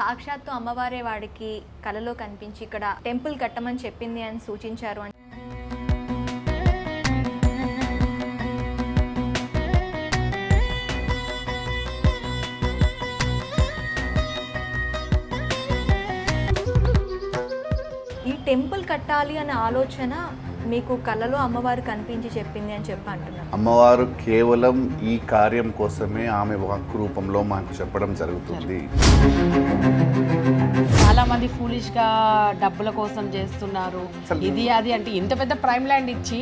సాక్షాత్తు అమ్మవారే వాడికి కలలో కనిపించి ఇక్కడ టెంపుల్ కట్టమని చెప్పింది అని సూచించారు అని ఈ టెంపుల్ కట్టాలి అనే ఆలోచన మీకు కలలో అమ్మవారు కనిపించి చెప్పింది అని చెప్పి అంటున్నారు. అమ్మవారు కేవలం ఈ కార్యం కోసమే ఆమె వాక్ రూపంలో మాకు చెప్పడం జరుగుతుంది. చాలా మంది ఫూలిష్ గా డబ్బుల కోసం చేస్తున్నారు, ఇది అది అంటే ఇంత పెద్ద ప్రైమ్ ల్యాండ్ ఇచ్చి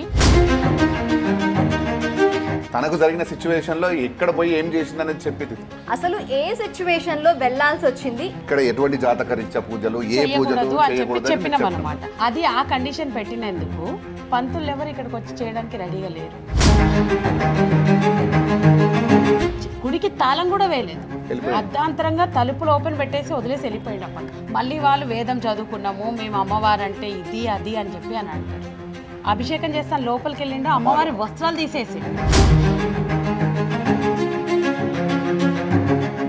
తనకు జరిగిన సిచ్యువేషన్ లో ఎక్కడ పోయి ఏం చేసిందనేది చెప్పింది. అసలు ఏ సిచ్యువేషన్ లో వెళ్ళాల్సి వచ్చింది, ఇక్కడ ఎటువంటి జాతకరీత్యా పూజలు ఏ పూజలు చేయకూడదు చెప్పినాం అనమాట. అది ఆ కండిషన్ పెట్టినందుకు పంతులు ఎవరు ఇక్కడికి వచ్చి చేయడానికి రెడీగా లేరు. గుడికి తాళం కూడా వేయలేదు, అర్ధాంతరంగా తలుపులు ఓపెన్ పెట్టేసి వదిలేసి వెళ్ళిపోయినప్ప మళ్ళీ వాళ్ళు వేదం చదువుకున్నాము మేము అమ్మవారంటే ఇది అది అని చెప్పి అని అంటారు. అభిషేకం చేస్తాను లోపలికి వెళ్ళిండు, అమ్మవారి వస్త్రాలు తీసేసి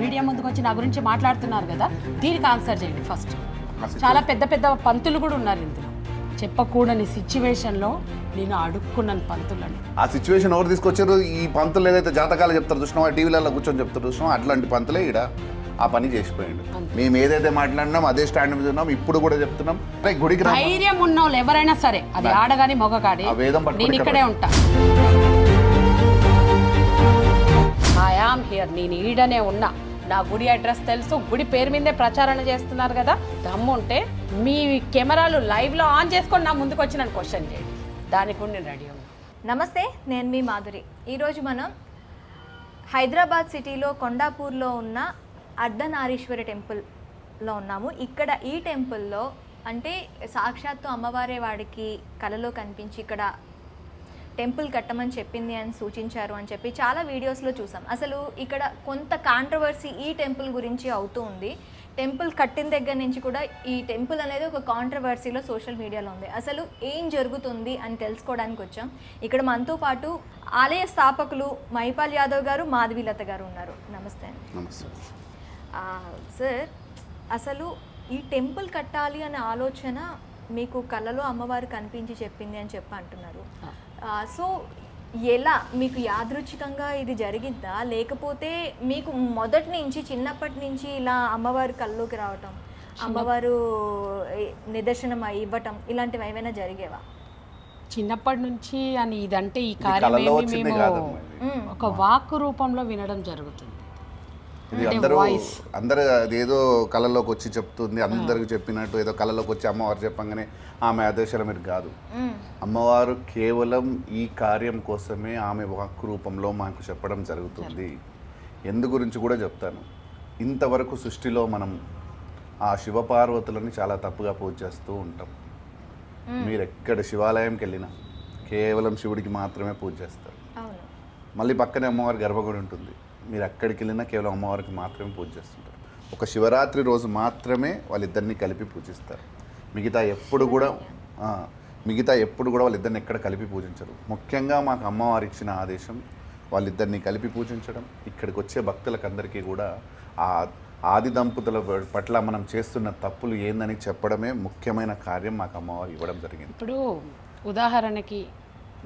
మీడియా ముందుకు వచ్చి నా గురించి మాట్లాడుతున్నారు కదా, దీనికి ఆన్సర్ చేయండి ఫస్ట్. చాలా పెద్ద పెద్ద పంతులు కూడా ఉన్నారు ఇందులో. చెప్పకూడని సిచ్యువేషన్లో నేను అడుక్కున్నాను పంతులని. ఆ సిచ్యువేషన్ ఎవరు తీసుకొచ్చారు? ఈ పంతులు ఏదైతే జాతకాలు చెప్తారు చూసినావా, టీవీలలో కూర్చొని చెప్తారు చూసినావా, అట్లాంటి పంతులే ఈడ ఆ పని చేసిపోయిండు. మేము ఏదైతే మాట్లాడినాం అదే స్టాండ్ మీద ఉన్నాం, ఇప్పుడు కూడా చెప్తున్నాం. గుడికి ధైర్యం ఉన్న వాళ్ళు ఎవరైనా సరే, అది ఆడగాని మొగగాడి, నేను ఇక్కడే ఉంటా. ఐ యామ్ హియర్, నేను ఈడనే ఉన్నా, నా గుడి అడ్రస్ తెలుసు, గుడి పేరు మీదే ప్రచారణ చేస్తున్నారు కదా, దమ్ముంటే మీ కెమెరాలు లైవ్లో ఆన్ చేసుకొని నా ముందుకు వచ్చి నన్ను క్వశ్చన్ చేయండి, దానికి కూడా నేను రెడీ ఉన్నా. నమస్తే, నేను మీ మాధురి. ఈరోజు మనం హైదరాబాద్ సిటీలో కొండాపూర్లో ఉన్న అర్ధనారీశ్వరి టెంపుల్లో ఉన్నాము. ఇక్కడ ఈ టెంపుల్లో అంటే సాక్షాత్తు అమ్మవారే వాడికి కలలో కనిపించి ఇక్కడ టెంపుల్ కట్టమని చెప్పింది అని సూచించారు అని చెప్పి చాలా వీడియోస్లో చూసాం. అసలు ఇక్కడ కొంత కాంట్రవర్సీ ఈ టెంపుల్ గురించి అవుతూ ఉంది. టెంపుల్ కట్టిన దగ్గర నుంచి కూడా ఈ టెంపుల్ అనేది ఒక కాంట్రవర్సీలో సోషల్ మీడియాలో ఉంది. అసలు ఏం జరుగుతుంది అని తెలుసుకోవడానికి వచ్చాం. ఇక్కడ మనతో పాటు ఆలయ స్థాపకులు మహిపాల్ యాదవ్ గారు, మాధవీలత గారు ఉన్నారు. నమస్తే అండి. నమస్తే సార్, అసలు ఈ టెంపుల్ కట్టాలి అనే ఆలోచన మీకు కలలో అమ్మవారు కనిపించి చెప్పింది అని చెప్పి అంటున్నారు. సో ఎలా మీకు యాదృచ్ఛికంగా ఇది జరిగిద్దా, లేకపోతే మీకు మొదటి నుంచి చిన్నప్పటి నుంచి ఇలా అమ్మవారు కల్లోకి రావటం, అమ్మవారు నిదర్శనం ఇవ్వటం ఇలాంటివి ఏమైనా జరిగేవా? చిన్నప్పటి నుంచి అని ఇదంటే ఈ కార్యం మేము ఒక వాక్ రూపంలో వినడం జరుగుతుంది. ఇది అందరూ అదేదో కళలోకి వచ్చి చెప్తుంది, అందరికి చెప్పినట్టు ఏదో కళలోకి వచ్చి అమ్మవారు చెప్పంగానే ఆమె ఆదేశాల మీరు కాదు. అమ్మవారు కేవలం ఈ కార్యం కోసమే ఆమె వాక్ రూపంలో మాకు చెప్పడం జరుగుతుంది. ఎందు గురించి కూడా చెప్తాను. ఇంతవరకు సృష్టిలో మనం ఆ శివపార్వతులని చాలా తప్పుగా పూజ చేస్తూ ఉంటాం. మీరు ఎక్కడ శివాలయంకి వెళ్ళినా కేవలం శివుడికి మాత్రమే పూజ చేస్తారు. మళ్ళీ పక్కనే అమ్మవారి గర్భగుడి ఉంటుంది, మీరు అక్కడికి వెళ్ళినా కేవలం అమ్మవారికి మాత్రమే పూజ చేస్తుంటారు. ఒక శివరాత్రి రోజు మాత్రమే వాళ్ళిద్దరిని కలిపి పూజిస్తారు. మిగతా ఎప్పుడు కూడా వాళ్ళిద్దరిని ఎక్కడ కలిపి పూజించరు. ముఖ్యంగా మాకు అమ్మవారు ఇచ్చిన ఆదేశం వాళ్ళిద్దరిని కలిపి పూజించడం. ఇక్కడికి వచ్చే భక్తులకు అందరికీ కూడా ఆ ఆది దంపతుల పట్ల మనం చేస్తున్న తప్పులు ఏందని చెప్పడమే ముఖ్యమైన కార్యం మాకు అమ్మవారు ఇవ్వడం జరిగింది. ఇప్పుడు ఉదాహరణకి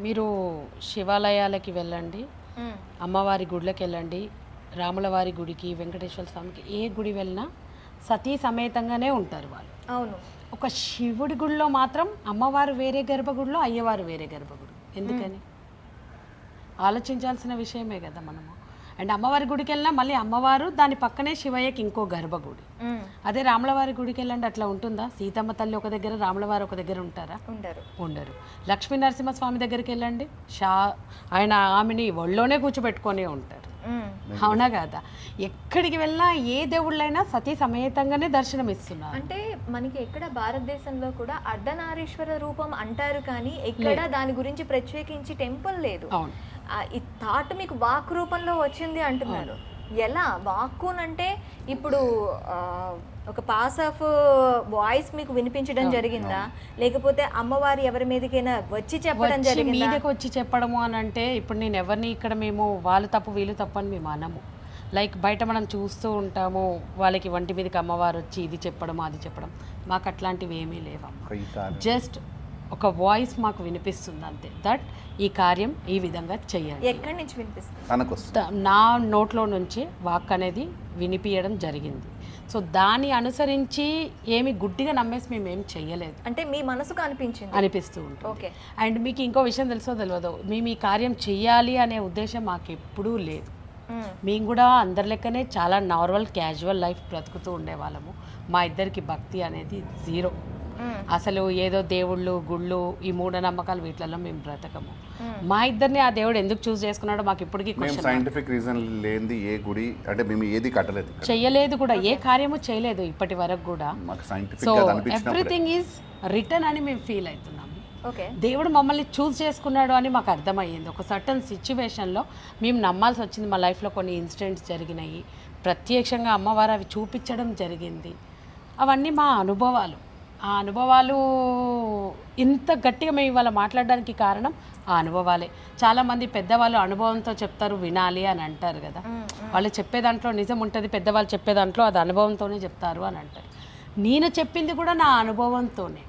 మీరు శివాలయాలకి వెళ్ళండి, అమ్మవారి గుడికి వెళ్ళండి, రాములవారి గుడికి, వెంకటేశ్వర స్వామికి, ఏ గుడి వెళ్ళినా సతీ సమేతంగానే ఉంటారు వాళ్ళు. అవును. ఒక శివుడి గుడిలో మాత్రం అమ్మవారు వేరే గర్భగుడిలో, అయ్యవారు వేరే గర్భగుడి. ఎందుకని ఆలోచించాల్సిన విషయమే కదా మనము. అండ్ అమ్మవారి గుడికి వెళ్ళినా మళ్ళీ అమ్మవారు, దాని పక్కనే శివయ్యకి ఇంకో గర్భగుడి. అదే రాములవారి గుడికి వెళ్ళండి, అట్లా ఉంటుందా? సీతమ్మ తల్లి ఒక దగ్గర, రాములవారు ఒక దగ్గర ఉంటారా? ఉండరు. లక్ష్మీ నరసింహస్వామి దగ్గరికి వెళ్ళండి, ఆయన ఆమెని ఒళ్ళోనే కూర్చోబెట్టుకొనే ఉంటారు. అవునా కాదా? ఎక్కడికి వెళ్ళినా ఏ దేవుళ్ళైనా సతీ సమేతంగానే దర్శనం ఇస్తున్నారు. అంటే మనకి ఎక్కడ భారతదేశంలో కూడా అర్ధనారీశ్వర రూపం అంటారు, కానీ ఎక్కడ దాని గురించి ప్రత్యేకించి టెంపుల్ లేదు. ఈ థాట్ మీకు వాక్ రూపంలో వచ్చింది అంటున్నారు. ఎలా వాక్కునంటే ఇప్పుడు ఒక పాస్ ఆఫ్ వాయిస్ మీకు వినిపించడం జరిగిందా, లేకపోతే అమ్మవారి ఎవరి మీదకైనా వచ్చి చెప్పడం జరిగిందా? మీదకి వచ్చి చెప్పడము అని అంటే ఇప్పుడు నేను ఎవరిని ఇక్కడ మేము వాళ్ళు తప్పు వీళ్ళు తప్పు అని మేము అనము. లైక్ బయట మనం చూస్తూ ఉంటాము, వాళ్ళకి వంటి మీదకి అమ్మవారు వచ్చి ఇది చెప్పడం అది చెప్పడం, మాకు అట్లాంటివి ఏమీ లేవమ్మా. ఈ కార్యం జస్ట్ ఒక వాయిస్ మాకు వినిపిస్తుంది అంతే, దట్ ఈ కార్యం ఈ విధంగా చెయ్యాలి. ఎక్కడి నుంచి వినిపిస్తుంది? తనకు వస్తుంది. నా నోట్లో నుంచి వాక్ అనేది వినిపించడం జరిగింది. సో దాన్ని అనుసరించి ఏమి గుడ్డిగా నమ్మేసి మేము ఏం చెయ్యలేదు, అంటే మీ మనసుకు అనిపించింది అనిపిస్తూ ఉంటుంది. ఓకే. అండ్ మీకు ఇంకో విషయం తెలుసో తెలియదు, మేము ఈ కార్యం చెయ్యాలి అనే ఉద్దేశం మాకు ఎప్పుడూ లేదు. మేము కూడా అందరి లెక్కనే చాలా నార్మల్ క్యాజువల్ లైఫ్ బ్రతుకుతూ ఉండేవాళ్ళము. మా ఇద్దరికి భక్తి అనేది జీరో. అసలు ఏదో దేవుళ్ళు గుళ్ళు ఈ మూఢనమ్మకాలు వీటిలలో మేము బ్రతకము. మా ఇద్దరిని ఆ దేవుడు ఎందుకు చూస్ చేసుకున్నాడో మాకు ఇప్పటికీ మేము సైంటిఫిక్ రీజన్ లేనిది ఏ గుడి అంటే మేము ఏది కట్టలేదు, చెయ్యలేదు కూడా, ఏ కార్యము చేయలేదు ఇప్పటి వరకు కూడా. మాకు సైంటిఫిక్ సో గా అనిపించినప్పుడు ఎవ్రీథింగ్ ఈజ్ రిటర్న్ అని మేము ఫీల్ అవుతున్నాము. ఓకే. దేవుడు మమ్మల్ని చూస్ చేసుకున్నాడు అని మాకు అర్థమయ్యింది. ఒక సర్టన్ సిచ్యువేషన్లో మేము నమ్మాల్సి వచ్చింది. మా లైఫ్లో కొన్ని ఇన్సిడెంట్స్ జరిగినాయి, ప్రత్యక్షంగా అమ్మవారు అవి చూపించడం జరిగింది. అవన్నీ మా అనుభవాలు. ఆ అనుభవాలు ఇంత గట్టిగా మేము ఇవాళ మాట్లాడడానికి కారణం ఆ అనుభవాలే. చాలామంది పెద్దవాళ్ళు అనుభవంతో చెప్తారు, వినాలి అని అంటారు కదా. వాళ్ళు చెప్పే దాంట్లో నిజం ఉంటుంది, పెద్దవాళ్ళు చెప్పే దాంట్లో అది అనుభవంతోనే చెప్తారు అని అంటారు. నేను చెప్పింది కూడా నా అనుభవంతోనే.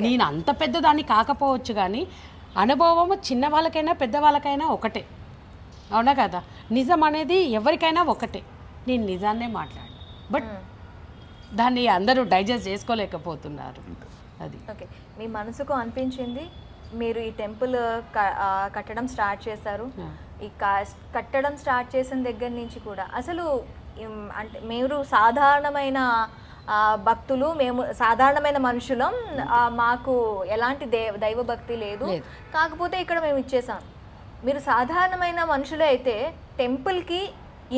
నేను అంత పెద్దదాన్ని కాకపోవచ్చు కానీ అనుభవము చిన్న వాళ్ళకైనా పెద్దవాళ్ళకైనా ఒకటే, అవునా కదా. నిజం అనేది ఎవరికైనా ఒకటే. నేను నిజాన్నే మాట్లాడాను, బట్ దాన్ని అందరూ డైజెస్ట్ చేసుకోలేకపోతున్నారు. అది ఓకే. మీ మనసుకు అనిపించింది, మీరు ఈ టెంపుల్ కట్టడం స్టార్ట్ చేశారు. ఈ కట్టడం స్టార్ట్ చేసిన దగ్గర నుంచి కూడా అసలు అంటే మీరు సాధారణమైన భక్తులు, మేము సాధారణమైన మనుషులం, మాకు ఎలాంటి దైవ భక్తి లేదు, కాకపోతే ఇక్కడ మేము ఇచ్చేసాం. మీరు సాధారణమైన మనుషులే అయితే టెంపుల్కి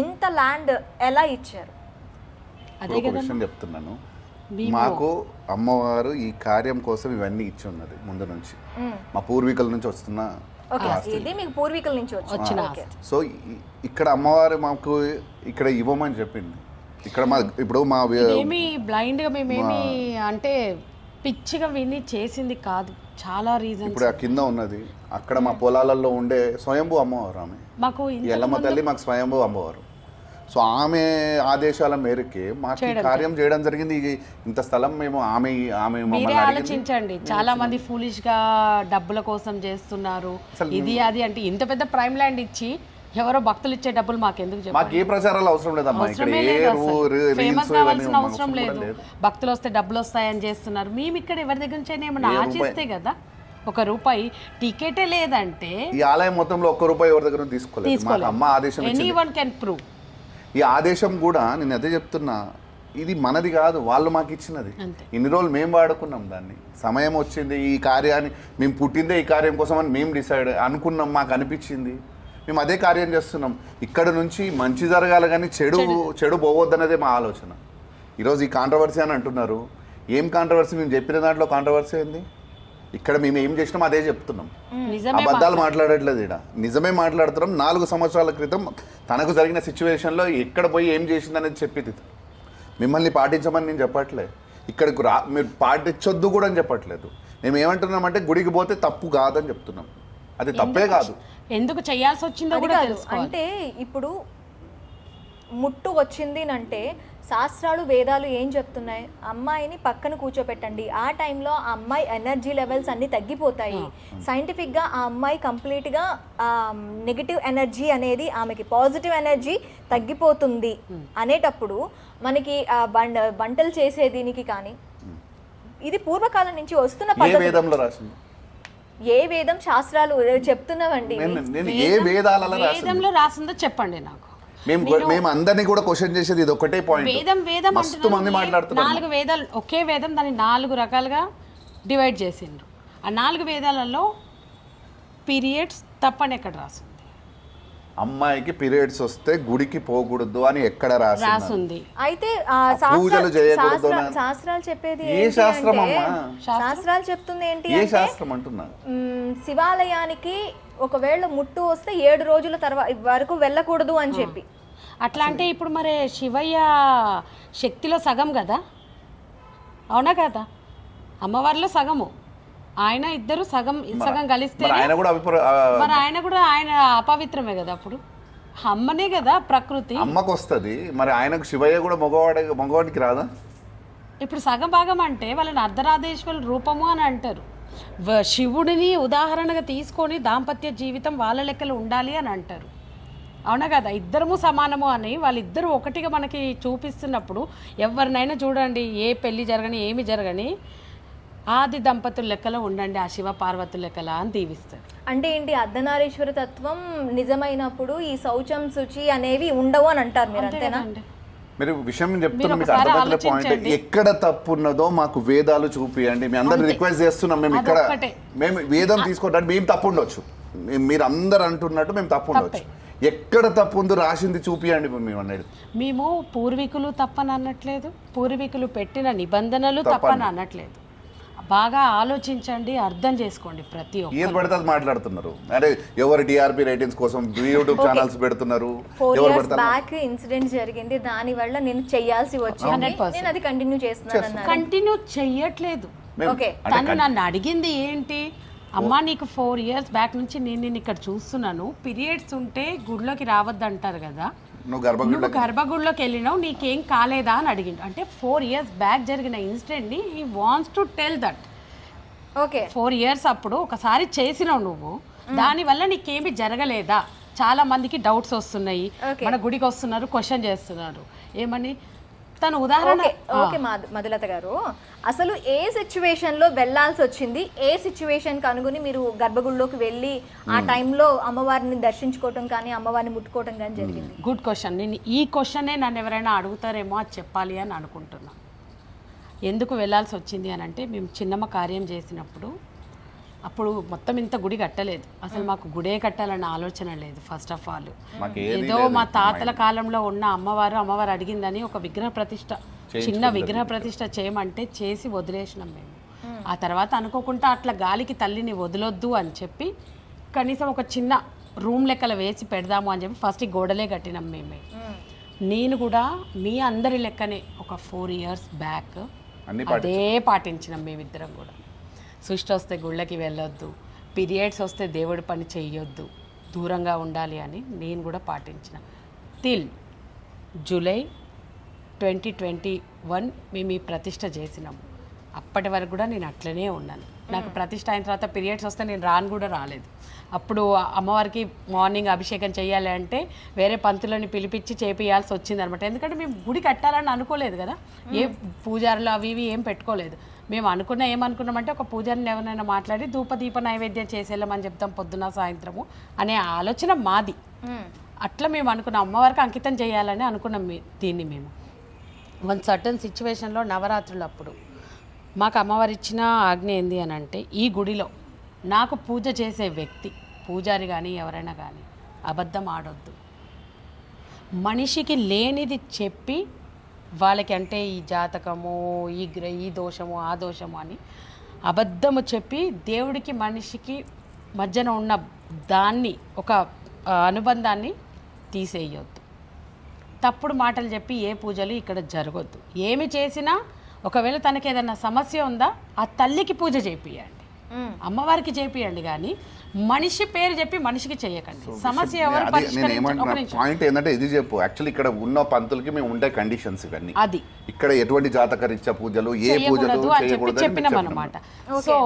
ఇంత ల్యాండ్ ఎలా ఇచ్చారు? అదే విషయం చెప్తున్నాను. మాకు అమ్మవారు ఈ కార్యం కోసం ఇవన్నీ ఇచ్చి ఉన్నది ముందు నుంచి, మా పూర్వీకుల నుంచి వస్తున్న. ఇది మీకు పూర్వీకుల నుంచి వచ్చిన. సో ఇక్కడ అమ్మవారు మాకు ఇక్కడ ఇవ్వమని చెప్పింది. ఇక్కడ మా ఇప్పుడు మా ఏమి బ్లైండ్గా మేమేమి అంటే పిచ్చిగా విని చేసింది కాదు, చాలా రీజన్. ఇప్పుడు ఆ కింద ఉన్నది అక్కడ మా పొలాలలో ఉండే స్వయంభూ అమ్మవారు ఆమె, మాకు ఎల్లమ్మ తల్లి మాకు స్వయంభూ అమ్మవారు. సో ఆమె ఆదేశాల మేరకే మాకు ఈ కార్యం చేయడం జరిగింది. ఇంత స్థలం మేము మీరే ఆలోచించండి. చాలా మంది ఫూలిష్ గా డబ్బుల కోసం చేస్తున్నారు ఇది అది అంటే, ఇంత పెద్ద ప్రైమ్ ల్యాండ్ ఇచ్చి ఎవరో భక్తులు ఇచ్చే డబ్బులు మాకెందుకు చెప్పండి. మాకు ఏ ప్రచారాలు అవసరం లేదమ్మా, ఫేమస్ కావాల్సిన అవసరం లేదు. భక్తులు వస్తే డబ్బులు వస్తాయని చేస్తున్నారు. మేము ఇక్కడ ఎవరి దగ్గర నుంచి ఏమైనా ఆశిస్తే కదా. ₹1 టికెటే లేదంటే ఈ ఆలయం మొత్తంలో ₹1 ఎవరి దగ్గర తీసుకోలేదు. అమ్మ ఆదేశం, ఎనీవన్ కెన్ ప్రూవ్. ఈ ఆదేశం కూడా నేను అదే చెప్తున్నా, ఇది మనది కాదు, వాళ్ళు మాకు ఇచ్చినది. ఇన్ని రోజులు మేము వాడుకున్నాం దాన్ని. సమయం వచ్చింది, ఈ కార్యాన్ని మేము పుట్టిందే ఈ కార్యం కోసం అని మేము డిసైడ్ అనుకున్నాం, మాకు అనిపించింది, మేము అదే కార్యం చేస్తున్నాం. ఇక్కడ నుంచి మంచి జరగాలి కానీ చెడు పోవద్దనేదే మా ఆలోచన. ఈరోజు ఈ కాంట్రవర్సీ అని అంటున్నారు. ఏం కాంట్రవర్సీ? మేము చెప్పిన దాంట్లో కాంట్రవర్సీ ఏంది? ఇక్కడ మేము ఏం చేసినాం అదే చెప్తున్నాం, అబద్ధాలు మాట్లాడట్లేదు. ఇక్కడ నిజమే మాట్లాడుతున్నాం. 4 సంవత్సరాల క్రితం తనకు జరిగిన సిచ్యువేషన్లో ఎక్కడ పోయి ఏం చేసింది అనేది చెప్పింది. మిమ్మల్ని పాటించమని నేను చెప్పట్లేదు, ఇక్కడికి మీరు పాటించొద్దు కూడా అని చెప్పట్లేదు. మేము ఏమంటున్నామంటే గుడికి పోతే తప్పు కాదని చెప్తున్నాం, అది తప్పే కాదు. ఎందుకు చేయాల్సి వచ్చిందో కూడా తెలుసుకోవాలి. అంటే ఇప్పుడు ముట్టు వచ్చింది అంటే శాస్త్రాలు వేదాలు ఏం చెప్తున్నాయి? అమ్మాయిని పక్కన కూర్చోపెట్టండి, ఆ టైంలో ఆ అమ్మాయి ఎనర్జీ లెవెల్స్ అన్నీ తగ్గిపోతాయి. సైంటిఫిక్గా ఆ అమ్మాయి కంప్లీట్గా నెగిటివ్ ఎనర్జీ అనేది ఆమెకి పాజిటివ్ ఎనర్జీ తగ్గిపోతుంది అనేటప్పుడు మనకి వంటలు చేసే దీనికి కానీ ఇది పూర్వకాలం నుంచి వస్తున్న పద్ధతి. ఏ వేదం శాస్త్రాలు చెప్తున్నావండి? వేదంలో రాసిందో చెప్పండి నాకు. మేము అందరినీ కూడా క్వశ్చన్ చేసేది ఇది ఒకటే పాయింట్. వేదం మస్తు మంది మాట్లాడుతున్నారు. 4 వేదాలు, ఒకే వేదం దాన్ని 4 రకాలుగా డివైడ్ చేసిండ్రు. ఆ 4 వేదాలలో పీరియడ్స్ తప్పని ఎక్కడ రాసింది? అమ్మాయికి పీరియడ్స్ వస్తే గుడికి పోకూడదు అని ఎక్కడ రాసింది? అయితే పూజలు చేయకూడదు. శాస్త్రాలు చెప్పేది ఏ శాస్త్రం అమ్మా? శాస్త్రాలు చెప్తుంది ఏంటి? ఏ శాస్త్రం అంటున్నా? శివాలయానికి ఒకవేళ ముట్టు వస్తే 7 రోజుల వరకు వెళ్ళకూడదు అని చెప్పి. అట్లా అంటే ఇప్పుడు మరి శివయ్య శక్తిలో సగం కదా, అవునా కదా? అమ్మవారిలో సగము, ఆయన ఇద్దరు సగం కలిస్తే మరి ఆయన కూడా ఆయన అపవిత్రమే కదా. అప్పుడు అమ్మనే కదా ప్రకృతి. అమ్మకు వస్తుంది, మరి ఆయనకు శివయ్య కూడా మగవాడికి రాదా? ఇప్పుడు సగం భాగం అంటే వాళ్ళని అర్ధరాధేశ్వరుల రూపము అని అంటారు. శివుడిని ఉదాహరణగా తీసుకొని దాంపత్య జీవితం వాళ్ళ లెక్కలు ఉండాలి అని అంటారు. అవునా కదా? ఇద్దరము సమానము అని వాళ్ళిద్దరూ ఒకటిగా మనకి చూపిస్తున్నప్పుడు ఎవరినైనా చూడండి, ఏ పెళ్లి జరగని ఏమి జరగని ఆది దంపతుల లెక్కలో ఉండండి, ఆ శివ పార్వతుల లెక్కలా అని దీవిస్తారు. అంటే ఏంటి, అర్ధనారీశ్వర తత్వం నిజమైనప్పుడు ఈ శౌచం శుచి అనేవి ఉండవు అని అంటారు మీరు, అంతేనా? మీరు విషయం చెప్తున్నా, మీకు అర్థమవుతున్న పాయింట్. ఎక్కడ తప్పు ఉన్నదో మాకు వేదాలు చూపియండి. మేము అందరు రిక్వెస్ట్ చేస్తున్నాం. మేము ఇక్కడ మేము వేదం తీసుకోవడానికి మేము తప్పు ఉండొచ్చు, మీరు అందరు అంటున్నట్టు మేము తప్పు ఉండొచ్చు. ఎక్కడ తప్పు ఉందో రాసింది చూపియండి మేము అనేది. మేము పూర్వీకులు తప్పని అనట్లేదు, పూర్వీకులు పెట్టిన నిబంధనలు తప్పని అనట్లేదు. బాగా ఆలోచించండి, అర్థం చేసుకోండి. ప్రతి ఒక్కరు ఏది పడితే అది మాట్లాడుతున్నారు. అరే ఎవరు టీఆర్పీ రేటింగ్స్ కోసం యూట్యూబ్ ఛానల్స్ పెడుతున్నారు. 4 years బ్యాక్ ఇన్సిడెంట్ జరిగింది, దాని వల్ల నేను చేయాల్సి వచ్చింది, నేను అది కంటిన్యూ చేస్తున్నాను. కంటిన్యూ చెయ్యట్లేదు. తను నన్ను అడిగింది ఏంటి, అమ్మా నీకు 4 years బ్యాక్ నుంచి నేను ఇక్కడ చూస్తున్నాను, పీరియడ్స్ ఉంటే గుడిలోకి రావద్దు అంటారు కదా, నువ్వు గర్భగుడిలోకి వెళ్ళినావు, నీకేం కాలేదా అని అడిగిండు. అంటే 4 years బ్యాక్ జరిగిన ఇన్సిడెంట్ని he wants to tell that. Okay, 4 years అప్పుడు ఒకసారి చేసినావు నువ్వు, దానివల్ల నీకేమి జరగలేదా? చాలా మందికి డౌట్స్ వస్తున్నాయి, మన గుడికి వస్తున్నారు, క్వశ్చన్ చేస్తున్నారు. ఏమని తను ఉదాహరణ. ఓకే మధులత గారు, అసలు ఏ సిచ్యువేషన్ లో వెళ్ళాల్సి వచ్చింది, ఏ సిచ్యువేషన్ కనుగొని మీరు గర్భగుడిలోకి వెళ్ళి ఆ టైంలో అమ్మవారిని దర్శించుకోవటం కానీ అమ్మవారిని ముట్టుకోవటం కానీ జరిగింది? Good question. నేను ఈ క్వశ్చనే నన్ను ఎవరైనా అడుగుతారేమో అది చెప్పాలి అని అనుకుంటున్నాను. ఎందుకు వెళ్ళాల్సి వచ్చింది అని అంటే, మేము చిన్నమ్మ కార్యం చేసినప్పుడు అప్పుడు మొత్తం ఇంత గుడి కట్టలేదు, అసలు మాకు గుడే కట్టాలన్న ఆలోచన లేదు. ఫస్ట్ ఆఫ్ ఆల్ ఏదో మా తాతల కాలంలో ఉన్న అమ్మవారు అడిగిందని ఒక విగ్రహ ప్రతిష్ట, చిన్న విగ్రహ ప్రతిష్ట చేయమంటే చేసి వదిలేసినాం మేము. ఆ తర్వాత అనుకోకుండా అట్లా గాలికి తల్లిని వదలొద్దు అని చెప్పి కనీసం ఒక చిన్న రూమ్ లెక్కల వేసి పెడదాము అని చెప్పి ఫస్ట్ గోడలే కట్టినాం మేమే. నేను కూడా మీ అందరి లెక్కనే ఒక 4 years బ్యాక్ అదే పాటించినాం మేమిద్దరం కూడా. సృష్టి వస్తే గుళ్ళకి వెళ్ళొద్దు, పీరియడ్స్ వస్తే దేవుడి పని చెయ్యొద్దు, దూరంగా ఉండాలి అని నేను కూడా పాటించిన. టిల్ జూలై 2021 మేము ఈ ప్రతిష్ట చేసినాము. అప్పటి వరకు కూడా నేను అట్లనే ఉన్నాను. నాకు ప్రతిష్ట అయిన తర్వాత పీరియడ్స్ వస్తే నేను కూడా రాలేదు. అప్పుడు అమ్మవారికి మార్నింగ్ అభిషేకం చేయాలి అంటే వేరే పంతులని పిలిపించి చేపియాల్సి వచ్చింది అనమాట. ఎందుకంటే మేము గుడి కట్టాలని అనుకోలేదు కదా, ఏ పూజారులు అవి ఇవి ఏం పెట్టుకోలేదు. మేము ఏమనుకున్నామంటే ఒక పూజారిని ఎవరైనా మాట్లాడి ధూపదీప నైవేద్యం చేసేళ్ళమని చెప్తాం పొద్దున సాయంత్రము అనే ఆలోచన మాది. అట్లా మేము అనుకున్నాం, అమ్మవారికి అంకితం చేయాలని అనుకున్నాం దీన్ని మేము. వన్ సర్టన్ సిచ్యువేషన్లో నవరాత్రులు అప్పుడు మాకు అమ్మవారు ఇచ్చిన ఆజ్ఞ ఏంది అని అంటే, ఈ గుడిలో నాకు పూజ చేసే వ్యక్తి, పూజారి కానీ ఎవరైనా కానీ అబద్ధం ఆడొద్దు. మనిషికి లేనిది చెప్పి వాళ్ళకి, అంటే ఈ జాతకము, ఈ దోషము, ఆ దోషము అని అబద్ధము చెప్పి దేవుడికి మనిషికి మధ్యన ఉన్న దాన్ని, ఒక అనుబంధాన్ని తీసేయొద్దు. తప్పుడు మాటలు చెప్పి ఏ పూజలు ఇక్కడ జరగొద్దు. ఏమి చేసినా ఒకవేళ తనకి ఏదైనా సమస్య ఉందా ఆ తల్లికి పూజ చేపియండి, అమ్మవారికి చేపియండి, కానీ మనిషి పేరు చెప్పి మనిషికి చేయకండి. సమస్య ఎవరు పాయింట్ ఏంటంటే ఇది చెప్పు. యాక్చువల్లీ ఇక్కడ ఉన్న పంతులకి మేము ఉండే కండిషన్స్ ఇవన్నీ, అది ఇక్కడ ఎటువంటి జాతకరీత్యా పూజలు, ఏ పూజలు చేయకూడదు చెప్పినాం అనమాట. సో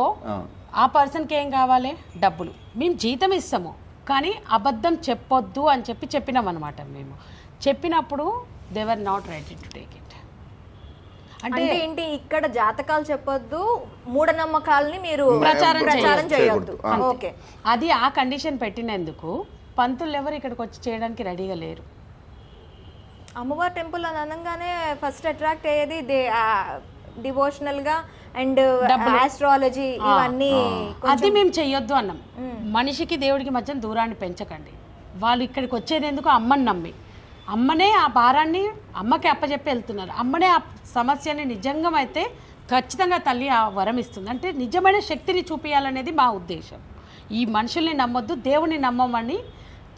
ఆ పర్సన్కి ఏం కావాలి, డబ్బులు మేము జీతం ఇస్తాము, కానీ అబద్ధం చెప్పొద్దు అని చెప్పినాం అనమాట. మేము చెప్పినప్పుడు they were not ready to take it. అంటే ఏంటి, ఇక్కడ జాతకాలు చెప్పొద్దు, మూఢనమ్మకాలని మీరు ప్రచారం చేయొద్దు. ఓకే, అది ఆ కండిషన్ పెట్టినందుకు పంతులు ఎవరు ఇక్కడికి వచ్చి చేయడానికి రెడీగా లేరు. అమ్మవారి టెంపుల్ అని అనగానే ఫస్ట్ అట్రాక్ట్ అయ్యేది డివోషనల్ గా అండ్ ఆస్ట్రాలజీ, ఇవన్నీ. అది మేము చెయ్యొద్దు అన్నాం. మనిషికి దేవుడికి మధ్య దూరాన్ని పెంచకండి. వాళ్ళు ఇక్కడికి వచ్చేది ఎందుకు, అమ్మని నమ్మి, అమ్మనే ఆ భారాన్ని అమ్మకి అప్పచెప్పి వెళ్తున్నారు. అమ్మనే ఆ సమస్యని నిజంగా అయితే ఖచ్చితంగా తల్లి ఆ వరం ఇస్తుంది. అంటే నిజమైన శక్తిని చూపించాలనేది మా ఉద్దేశం. ఈ మనుషుల్ని నమ్మొద్దు, దేవుని నమ్మమని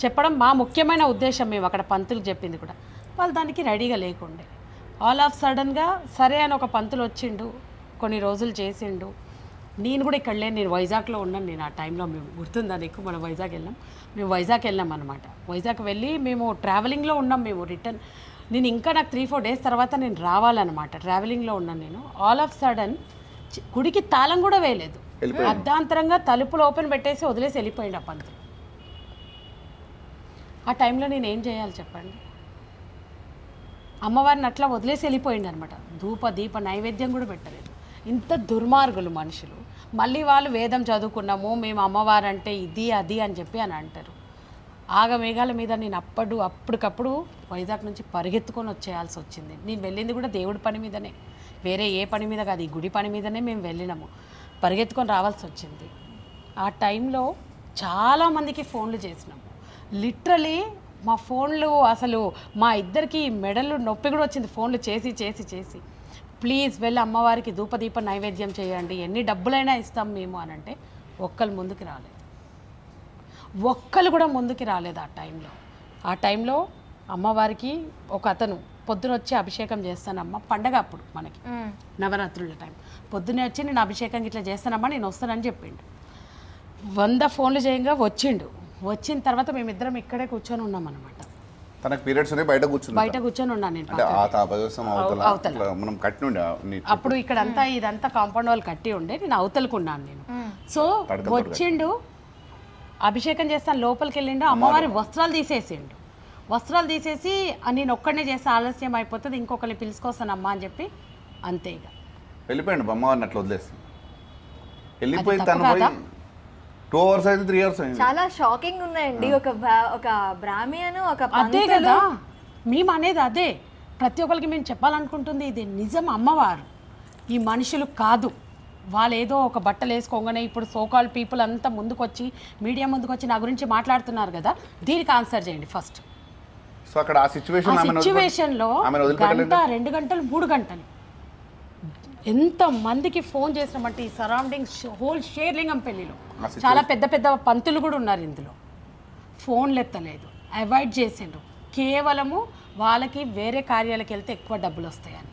చెప్పడం మా ముఖ్యమైన ఉద్దేశం. మేము అక్కడ పంతులు చెప్పింది కూడా. వాళ్ళు దానికి రెడీగా లేకుండే ఆల్ ఆఫ్ సడన్గా సరే అని ఒక పంతులు వచ్చిండు, కొన్ని రోజులు చేసిండు, నేను కూడా ఇక్కడ లేను, నేను వైజాగ్లో ఉన్నాను. నేను ఆ టైంలో మేము గుర్తుందా నీకు, మనం వైజాగ్ వెళ్ళాం. మేము వైజాగ్ వెళ్ళాం అనమాట. వైజాగ్ వెళ్ళి మేము ట్రావెలింగ్లో ఉన్నాం. మేము రిటర్న్ నేను ఇంకా నాకు 3-4 డేస్ తర్వాత నేను రావాలన్నమాట. ట్రావెలింగ్లో ఉన్నాను నేను. ఆల్ ఆఫ్ సడన్ గుడికి తాళం కూడా వేయలేదు, అర్ధాంతరంగా తలుపులు ఓపెన్ పెట్టేసి వదిలేసి వెళ్ళిపోయింది ఆ పంతులు. ఆ టైంలో నేను ఏం చేయాలి చెప్పండి? అమ్మవారిని అట్లా వదిలేసి వెళ్ళిపోయింది అనమాట. ధూప దీప నైవేద్యం కూడా పెట్టలేదు. ఇంత దుర్మార్గులు మనుషులు. మళ్ళీ వాళ్ళు వేదం చదువుకున్నాము మేము అమ్మవారంటే ఇది అది అని చెప్పి అని అంటారు. ఆగమేఘాల మీద నేను అప్పటికప్పుడు వైజాగ్ నుంచి పరిగెత్తుకొని వచ్చేయాల్సి వచ్చింది. నేను వెళ్ళింది కూడా దేవుడి పని మీదనే, వేరే ఏ పని మీద కాదు, ఈ గుడి పని మీదనే మేము వెళ్ళినాము. పరిగెత్తుకొని రావాల్సి వచ్చింది. ఆ టైంలో చాలామందికి ఫోన్లు చేసినాము. లిటరలీ మా ఫోన్లు అసలు మా ఇద్దరికి మెడలు నొప్పి కూడా వచ్చింది ఫోన్లు చేసి చేసి చేసి. ప్లీజ్ వెళ్ళి అమ్మవారికి ధూపదీప నైవేద్యం చేయండి, ఎన్ని డబ్బులైనా ఇస్తాం మేము అని అంటే ఒక్కరు ముందుకు రాలేదు. ఒక్కరు కూడా ముందుకు రాలేదు ఆ టైంలో అమ్మవారికి ఒక అతను పొద్దున వచ్చి అభిషేకం చేస్తానమ్మా, పండగ అప్పుడు మనకి నవరాత్రుల టైం, పొద్దునే వచ్చి నేను అభిషేకం ఇట్లా చేస్తానమ్మా నేను వస్తానని చెప్పిండు. 100 ఫోన్లు చేయంగా వచ్చిండు. వచ్చిన తర్వాత మేమిద్దరం ఇక్కడే కూర్చొని ఉన్నాం అనమాట. తనకు పీరియడ్స్ ఉన్నాయి, బయట కూర్చొని ఉన్నాను నేను. మనం కట్టి అప్పుడు ఇక్కడంతా ఇదంతా కాంపౌండ్ వాళ్ళు కట్టి ఉండే, నేను అవతలకున్నాను నేను. సో వచ్చిండు, అభిషేకం చేస్తాను, లోపలికి వెళ్ళిండు, అమ్మవారి వస్త్రాలు తీసేసిండు. వస్త్రాలు తీసేసి నేను ఒక్కడనే చేస్తే ఆలస్యం అయిపోతుంది, ఇంకొకరిని పిలుచుకొస్తానమ్మా అని చెప్పి అంతే ఇక వెళ్ళిపోయాడు. అమ్మవారిని అట్లా వదిలేసి వెళ్ళిపోయి తను 2 hours అయితే 3 hours అయింది. చాలా షాకింగ్ ఉన్నాయండి. ఒక బ్రాహ్మణు ఒక అదే కదా మేము అనేది, అదే ప్రతి ఒక్కరికి మేము చెప్పాలనుకుంటుంది ఇది. నిజం అమ్మవారు ఈ మనుషులు కాదు. వాళ్ళు ఏదో ఒక బట్టలు వేసుకోగానే ఇప్పుడు సోకాల్ పీపుల్ అంతా ముందుకు వచ్చి మీడియా ముందుకు వచ్చి నా గురించి మాట్లాడుతున్నారు కదా, దీనికి ఆన్సర్ చేయండి ఫస్ట్. సో అక్కడ ఆ సిచ్యువేషన్లో 1 గంట 2 గంటలు 3 గంటలు ఎంత మందికి ఫోన్ చేసినామంటే ఈ సరౌండింగ్స్ హోల్ షేర్లింగం పెళ్లిలో చాలా పెద్ద పెద్ద పంతులు కూడా ఉన్నారు ఇందులో. ఫోన్లు ఎత్తలేదు, అవాయిడ్ చేసిండ్రు, కేవలము వాళ్ళకి వేరే కార్యాలకు వెళ్తే ఎక్కువ డబ్బులు వస్తాయని.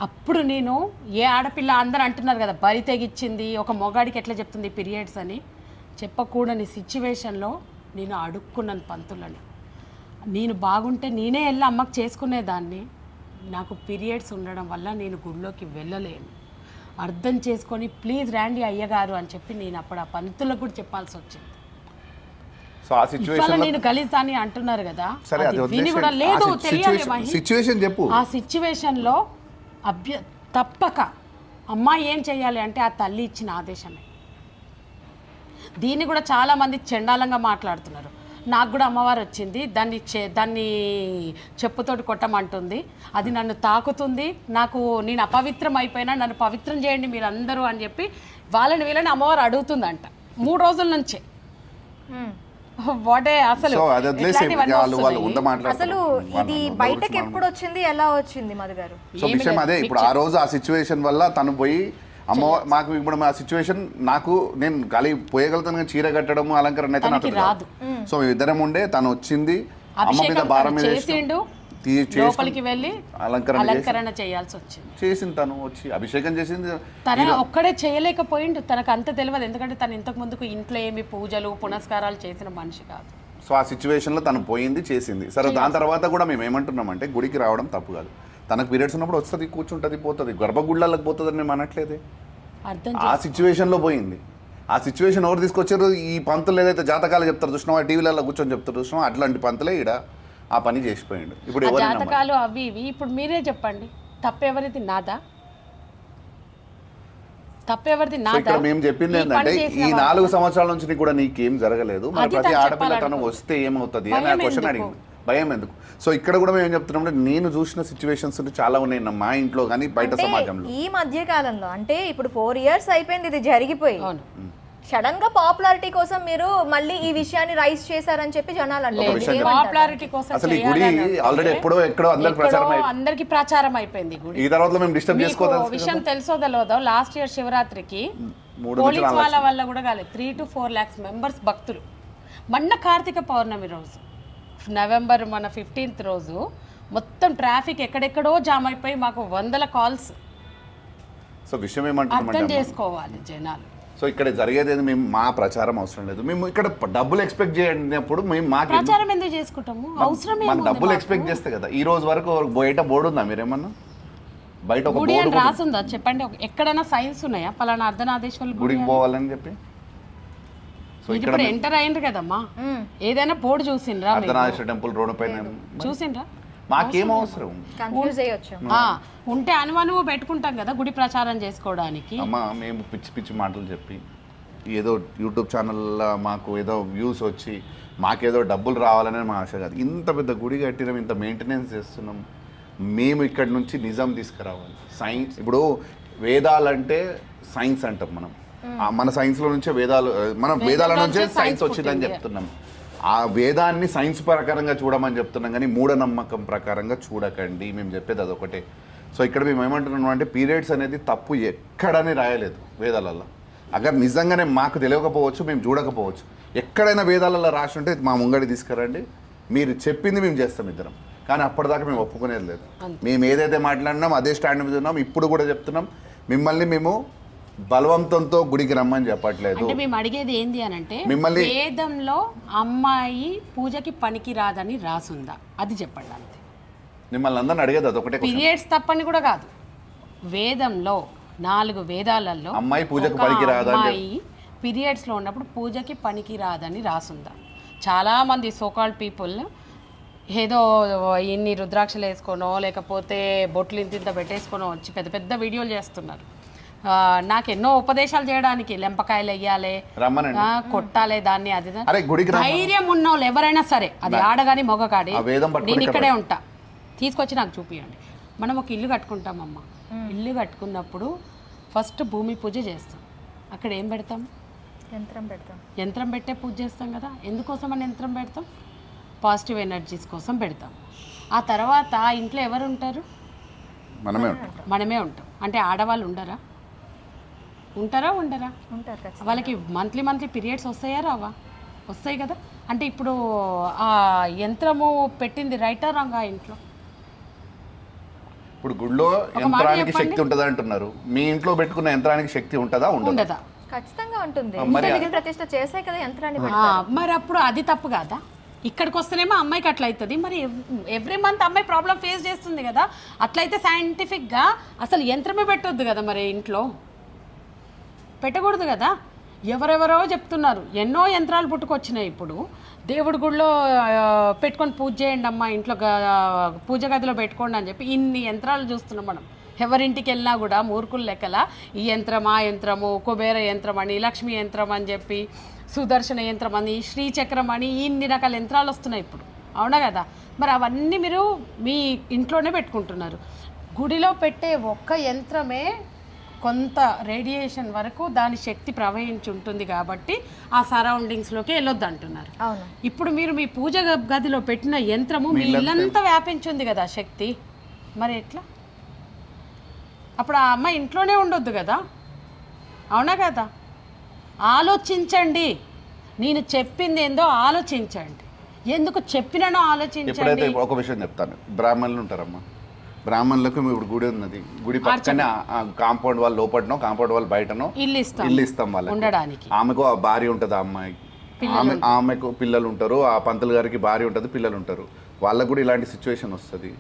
అప్పుడు నేను ఏ ఆడపిల్ల అందరూ అంటున్నారు కదా బరి తెగిచ్చింది ఒక మొగాడికి ఎట్లా చెప్తుంది పీరియడ్స్ అని, చెప్పకూడని సిచ్యువేషన్లో నేను అడుక్కున్నాను పంతులని. నేను బాగుంటే నేనే వెళ్ళి అమ్మకు చేసుకునేదాన్ని. నాకు పీరియడ్స్ ఉండడం వల్ల నేను గుడిలోకి వెళ్ళలేను, అర్థం చేసుకొని ప్లీజ్ రండి అయ్యగారు అని చెప్పి నేను అప్పుడు ఆ పంతులకు కూడా చెప్పాల్సి వచ్చింది. సో ఆ సిచ్యువేషన్ నేను గలీజాని అంటున్నారు కదా, విని కూడా లేదు తెలియాలి సిచ్యువేషన్ చెప్పు. ఆ సిచ్యువేషన్లో తప్పక అమ్మాయి ఏం చెయ్యాలి అంటే ఆ తల్లి ఇచ్చిన ఆదేశమే. దీన్ని కూడా చాలామంది చండాలంగా మాట్లాడుతున్నారు. నాకు కూడా అమ్మవారు వచ్చింది, దాన్ని చెప్పుతోటి కొట్టమంటుంది, అది నన్ను తాకుతుంది, నేను అపవిత్రం అయిపోయినా నన్ను పవిత్రం చేయండి మీరు అందరూ అని చెప్పి వీళ్ళని అమ్మవారు అడుగుతుందంట 3 రోజుల నుంచే. అసలు ఇది బయటకి ఎప్పుడు వచ్చింది, ఎలా వచ్చింది మధు గారు? సో విషయం అదే. ఇప్పుడు ఆ రోజు ఆ సిచ్యువేషన్ వల్ల తను పోయి అమ్మవారు మాకు ఇప్పుడు మా సిచ్యువేషన్ నేను ఖాళీ పోయగలుగుతాను కానీ చీర కట్టడం అలంకరణ అయితే నాకు రాదు. సో మేమిద్దరం ఉండే, తను వచ్చింది అమ్మ మీద భారం మీద లోపలికి వెళ్ళి అలంకరణ చేయాల్సి వచ్చింది. చేసింది తను వచ్చి అభిషేకం చేసింది. తన ఒక్కడే చేయలేకపోయిండు, తనకు అంత తెలియదు. ఎందుకంటే తను ఇంతకు ముందుకు ఇంట్లో ఏమి పూజలు పునస్కారాలు చేసిన మనిషి కాదు. సో ఆ సిచ్యువేషన్లో తను పోయింది చేసింది. సరే దాని తర్వాత కూడా మేము ఏమంటున్నామంటే గుడికి రావడం తప్పు కాదు. తనకు పీరియడ్స్ ఉన్నప్పుడు వస్తుంది, కూర్చుంటుంది, పోతుంది, గర్భగుళ్ళకి పోతుంది అని మేము అనట్లేదే. ఆ సిచ్యువేషన్లో పోయింది. ఆ సిచ్యువేషన్ ఎవరు తీసుకొచ్చారు? ఈ పంతులు ఏదైతే జాతకాలు చెప్తారు చూసినావా, టీవీలలో కూర్చొని చెప్తారు చూసినావా, అట్లాంటి పంతులే ఈడ ఆ పని చేసిపోయిండు. ఇప్పుడు జాతకాలు అవి ఇవి ఇప్పుడు మీరే చెప్పండి, తప్పెవరిది? నాదా? తప్పెవరిది? నాదా? మేము చెప్పింది ఏంటంటే ఈ 4 సంవత్సరాల నుంచి కూడా నీకేం జరగలేదు, మరి ప్రతి ఆడపిల్ల తను వస్తే ఏమవుతుంది అని ఆ క్వశ్చన్ అడిగింది. భయం ఎందుకు? సో ఇక్కడ కూడా మేము ఏం చెప్తున్నాం, నేను చూసిన సిచ్యువేషన్స్ చాలా ఉన్నాయి మా ఇంట్లో కానీ బయట సమాజంలో. ఈ మధ్య కాలంలో అంటే ఇప్పుడు 4 years అయిపోయింది ఇది జరిగిపోయి, సడన్ గా పాపులారిటీ కోసం మీరు మళ్ళీ ఈ విషయాన్ని రైజ్ చేశారని చెప్పి జనాలు అంటారు. పాపులారిటీ కోసం అసలు ఈ గుడి ఆల్రెడీ ఎక్కడో అందరికి ప్రచారం అయిపోయింది. ఈ తర్వాత మేము డిస్టర్బ్ చేసుకోవాలి. విషయం తెలుసో తెలియదో, లాస్ట్ ఇయర్ శివరాత్రికి పోలీస్ వాళ్ళ వల్ల కూడా కాలేదు 3 to 4 lakhs మెంబర్స్ భక్తులు. మొన్న కార్తీక పౌర్ణమి రోజు నవంబర్ 15th రోజు మొత్తం ట్రాఫిక్ ఎక్కడెక్కడో జామ్ అయిపోయి మాకు 100 calls. సో విషయం అర్థం ఏమంటున్నామంటే చేసుకోవాలి జనాలు. సో ఇక్కడ జరిగేది మేము మా ప్రచారం అవసరం లేదు, మేము ఇక్కడ డబ్బులు ఎక్స్పెక్ట్ చేయనప్పుడు మేము మాకు ప్రచారం ఎందుకు చేసుకుంటాము, అవసరం మాకు డబ్బులు ఎక్స్పెక్ట్ చేస్తే కదా. ఈ రోజు వరకు బయట బోర్డు ఉందా మీరేమన్నా? బయట ఒక గుడి అని బోర్డు రాసుందా చెప్పండి, ఎక్కడైనా సైన్స్ ఉన్నాయా పలానా అర్ధనాదేశ్వరుల గుడి గుడికి పోవాలని చెప్పి? సో మీరు ఇక్కడ ఇప్పుడు ఎంటర్ అయ్యిండ్రు కదమ్మా, ఏదైనా బోర్డు చూసిండ్రా మీరు? అర్ధనారీశ్వర టెంపుల్ రోడ్డు పైన చూసిండ్రా? మాకేం అవసరం కన్ఫ్యూజ్ అయ్యొచ్చు. ఉంటే అనువనువు పెట్టుకుంటాం కదా గుడి ప్రచారం చేసుకోవడానికి. అమ్మ మేము పిచ్చి పిచ్చి మాటలు చెప్పి ఏదో యూట్యూబ్ ఛానల్లో మాకు ఏదో వ్యూస్ వచ్చి మాకేదో డబ్బులు రావాలనే మా ఆశ కాదు. ఇంత పెద్ద గుడి కట్టినాం, ఇంత మెయింటెనెన్స్ చేస్తున్నాం, మేము ఇక్కడ నుంచి నిజం తీసుకురావాలి. సైన్స్ ఇప్పుడు వేదాలంటే సైన్స్ అంటాం మనం, మన సైన్స్లో నుంచే వేదాలు, మనం వేదాల నుంచే సైన్స్ వచ్చిందని చెప్తున్నాం. ఆ వేదాన్ని సైన్స్ ప్రకారంగా చూడమని చెప్తున్నాం, కానీ మూఢనమ్మకం ప్రకారంగా చూడకండి. మేము చెప్పేది అదొకటే. సో ఇక్కడ మేము ఏమంటున్నాం అంటే పీరియడ్స్ అనేది తప్పు ఎక్కడని రాయలేదు వేదాలలో. అగర్ నిజంగానే మాకు తెలియకపోవచ్చు, మేము చూడకపోవచ్చు, ఎక్కడైనా వేదాలలో రాసి ఉంటే మా ముంగడి తీసుకురండి, మీరు చెప్పింది మేము చేస్తాం ఇద్దరం. కానీ అప్పటిదాకా మేము ఒప్పుకునేది లేదు. మేము ఏదైతే మాట్లాడినాం అదే స్టాండ్ మీద ఉన్నాం. ఇప్పుడు కూడా చెప్తున్నాం, మిమ్మల్ని మేము బలవంతంతో గుడికి రమ్మని చెప్పట్లేదు. అంటే మేము అడిగేది ఏంది అని అంటే మిమ్మల్ని వేదంలో అమ్మాయి పూజకి పనికి రాదని రాసుందా అది చెప్పండి అంతే. మిమ్మల్ని అందరిని అడిగేది అదొకటే. పీరియడ్స్ తప్పని కూడా కాదు, వేదంలో 4 వేదాలలో అమ్మాయి పూజకు పనికి రాదని అమ్మాయి పీరియడ్స్ లో ఉన్నప్పుడు పూజకి పనికి రాదని రాసుందా? చాలా మంది సోకాల్డ్ పీపుల్ ఏదో ఇన్ని రుద్రాక్షలు వేసుకోనో లేకపోతే బొట్లు ఇంత పెట్టేసుకోనో వచ్చి పెద్ద పెద్ద వీడియోలు చేస్తున్నారు. నాకు ఎన్నో ఉపదేశాలు చేయడానికి, లెంపకాయలు వెయ్యాలి, కొట్టాలి దాన్ని, అది ధైర్యం ఉన్న వాళ్ళు ఎవరైనా సరే, అది ఆడగాని మొగగాడి, నేను ఇక్కడే ఉంటా, తీసుకొచ్చి నాకు చూపియండి. మనం ఒక ఇల్లు కట్టుకుంటామమ్మ, ఇల్లు కట్టుకున్నప్పుడు ఫస్ట్ భూమి పూజ చేస్తాం. అక్కడ ఏం పెడతాం? యంత్రం పెడతాం. యంత్రం పెట్టే పూజ చేస్తాం కదా. ఎందుకోసం అని యంత్రం పెడతాం? పాజిటివ్ ఎనర్జీస్ కోసం పెడతాం. ఆ తర్వాత ఇంట్లో ఎవరు ఉంటారు? మనమే ఉంటాం. అంటే ఆడవాళ్ళు ఉండరా? ఉంటారా? ఉండరా? వాళ్ళకి మంత్లీ పీరియడ్స్ వస్తాయా రావా? వస్తాయి కదా. అంటే ఇప్పుడు ఆ యంత్రము పెట్టింది రైటా రాంగా ఇంట్లో? ఇప్పుడు గుడిలో యంత్రానికి శక్తి ఉంటుందా అంటున్నారు, మీ ఇంట్లో పెట్టుకున్న యంత్రానికి శక్తి ఉంటుందా? ఉండదా? ఖచ్చితంగా ఉంటుంది. ప్రతిష్ఠ చేసే కదా యంత్రాన్ని. మరి అప్పుడు అది తప్పు కాదా? ఇక్కడికి వస్తేనేమో అమ్మాయికి అట్లా అవుతుంది. మరి ఎవ్రీ మంత్ అమ్మాయి ప్రాబ్లం ఫేస్ చేస్తుంది కదా. అట్లయితే సైంటిఫిక్గా అసలు యంత్రమే పెట్టొద్దు కదా, మరి ఇంట్లో పెట్టకూడదు కదా. ఎవరెవరో చెప్తున్నారు, ఎన్నో యంత్రాలు పుట్టుకొచ్చినాయి. ఇప్పుడు దేవుడి గుడిలో పెట్టుకొని పూజ చేయండి అమ్మా, ఇంట్లో పూజ గదిలో పెట్టుకోండి అని చెప్పి ఇన్ని యంత్రాలు చూస్తున్నాం మనం. ఎవరింటికి వెళ్ళినా కూడా మూర్ఖులు లెక్కల ఈ యంత్రం, ఆ యంత్రము, కుబేర యంత్రం అని, లక్ష్మీ యంత్రం అని చెప్పి, సుదర్శన యంత్రం అని, శ్రీచక్రం అని, ఇన్ని రకాల యంత్రాలు వస్తున్నాయి ఇప్పుడు. అవునా కదా. మరి అవన్నీ మీరు మీ ఇంట్లోనే పెట్టుకుంటున్నారు. గుడిలో పెట్టే ఒక్క యంత్రమే కొంత రేడియేషన్ వరకు దాని శక్తి ప్రవహించి ఉంటుంది కాబట్టి ఆ సరౌండింగ్స్లోకి వెళ్ళొద్దు అంటున్నారు. ఇప్పుడు మీరు మీ పూజ గదిలో పెట్టిన యంత్రము మీ ఇల్లంతా వ్యాపించింది కదా శక్తి, మరి ఎట్లా? అప్పుడు ఆ అమ్మాయి ఇంట్లోనే ఉండొద్దు కదా. అవునా కదా. ఆలోచించండి, నేను చెప్పింది ఏందో ఆలోచించండి, ఎందుకు చెప్పినానో ఆలోచించండి. ఒక విషయం చెప్తాను, బ్రాహ్మణులు ఉంటారమ్మా, బ్రాహ్మణులకు ఇప్పుడు గుడి ఉన్నది, గుడి పక్కనే కాంపౌండ్ వాళ్ళు లోపలనో కాంపౌండ్ వాళ్ళు బయటనో ఇల్లు ఇస్తాం వాళ్ళకి ఉండడానికి. ఆమెకు ఆ భార్య ఉంటుంది, ఆ అమ్మాయికి, ఆమెకు పిల్లలు ఉంటారు, ఆ పంతులు గారికి భార్య ఉంటుంది, పిల్లలు ఉంటారు. వాళ్ళకు కూడా ఇలాంటి సిచ్యువేషన్ వస్తుంది.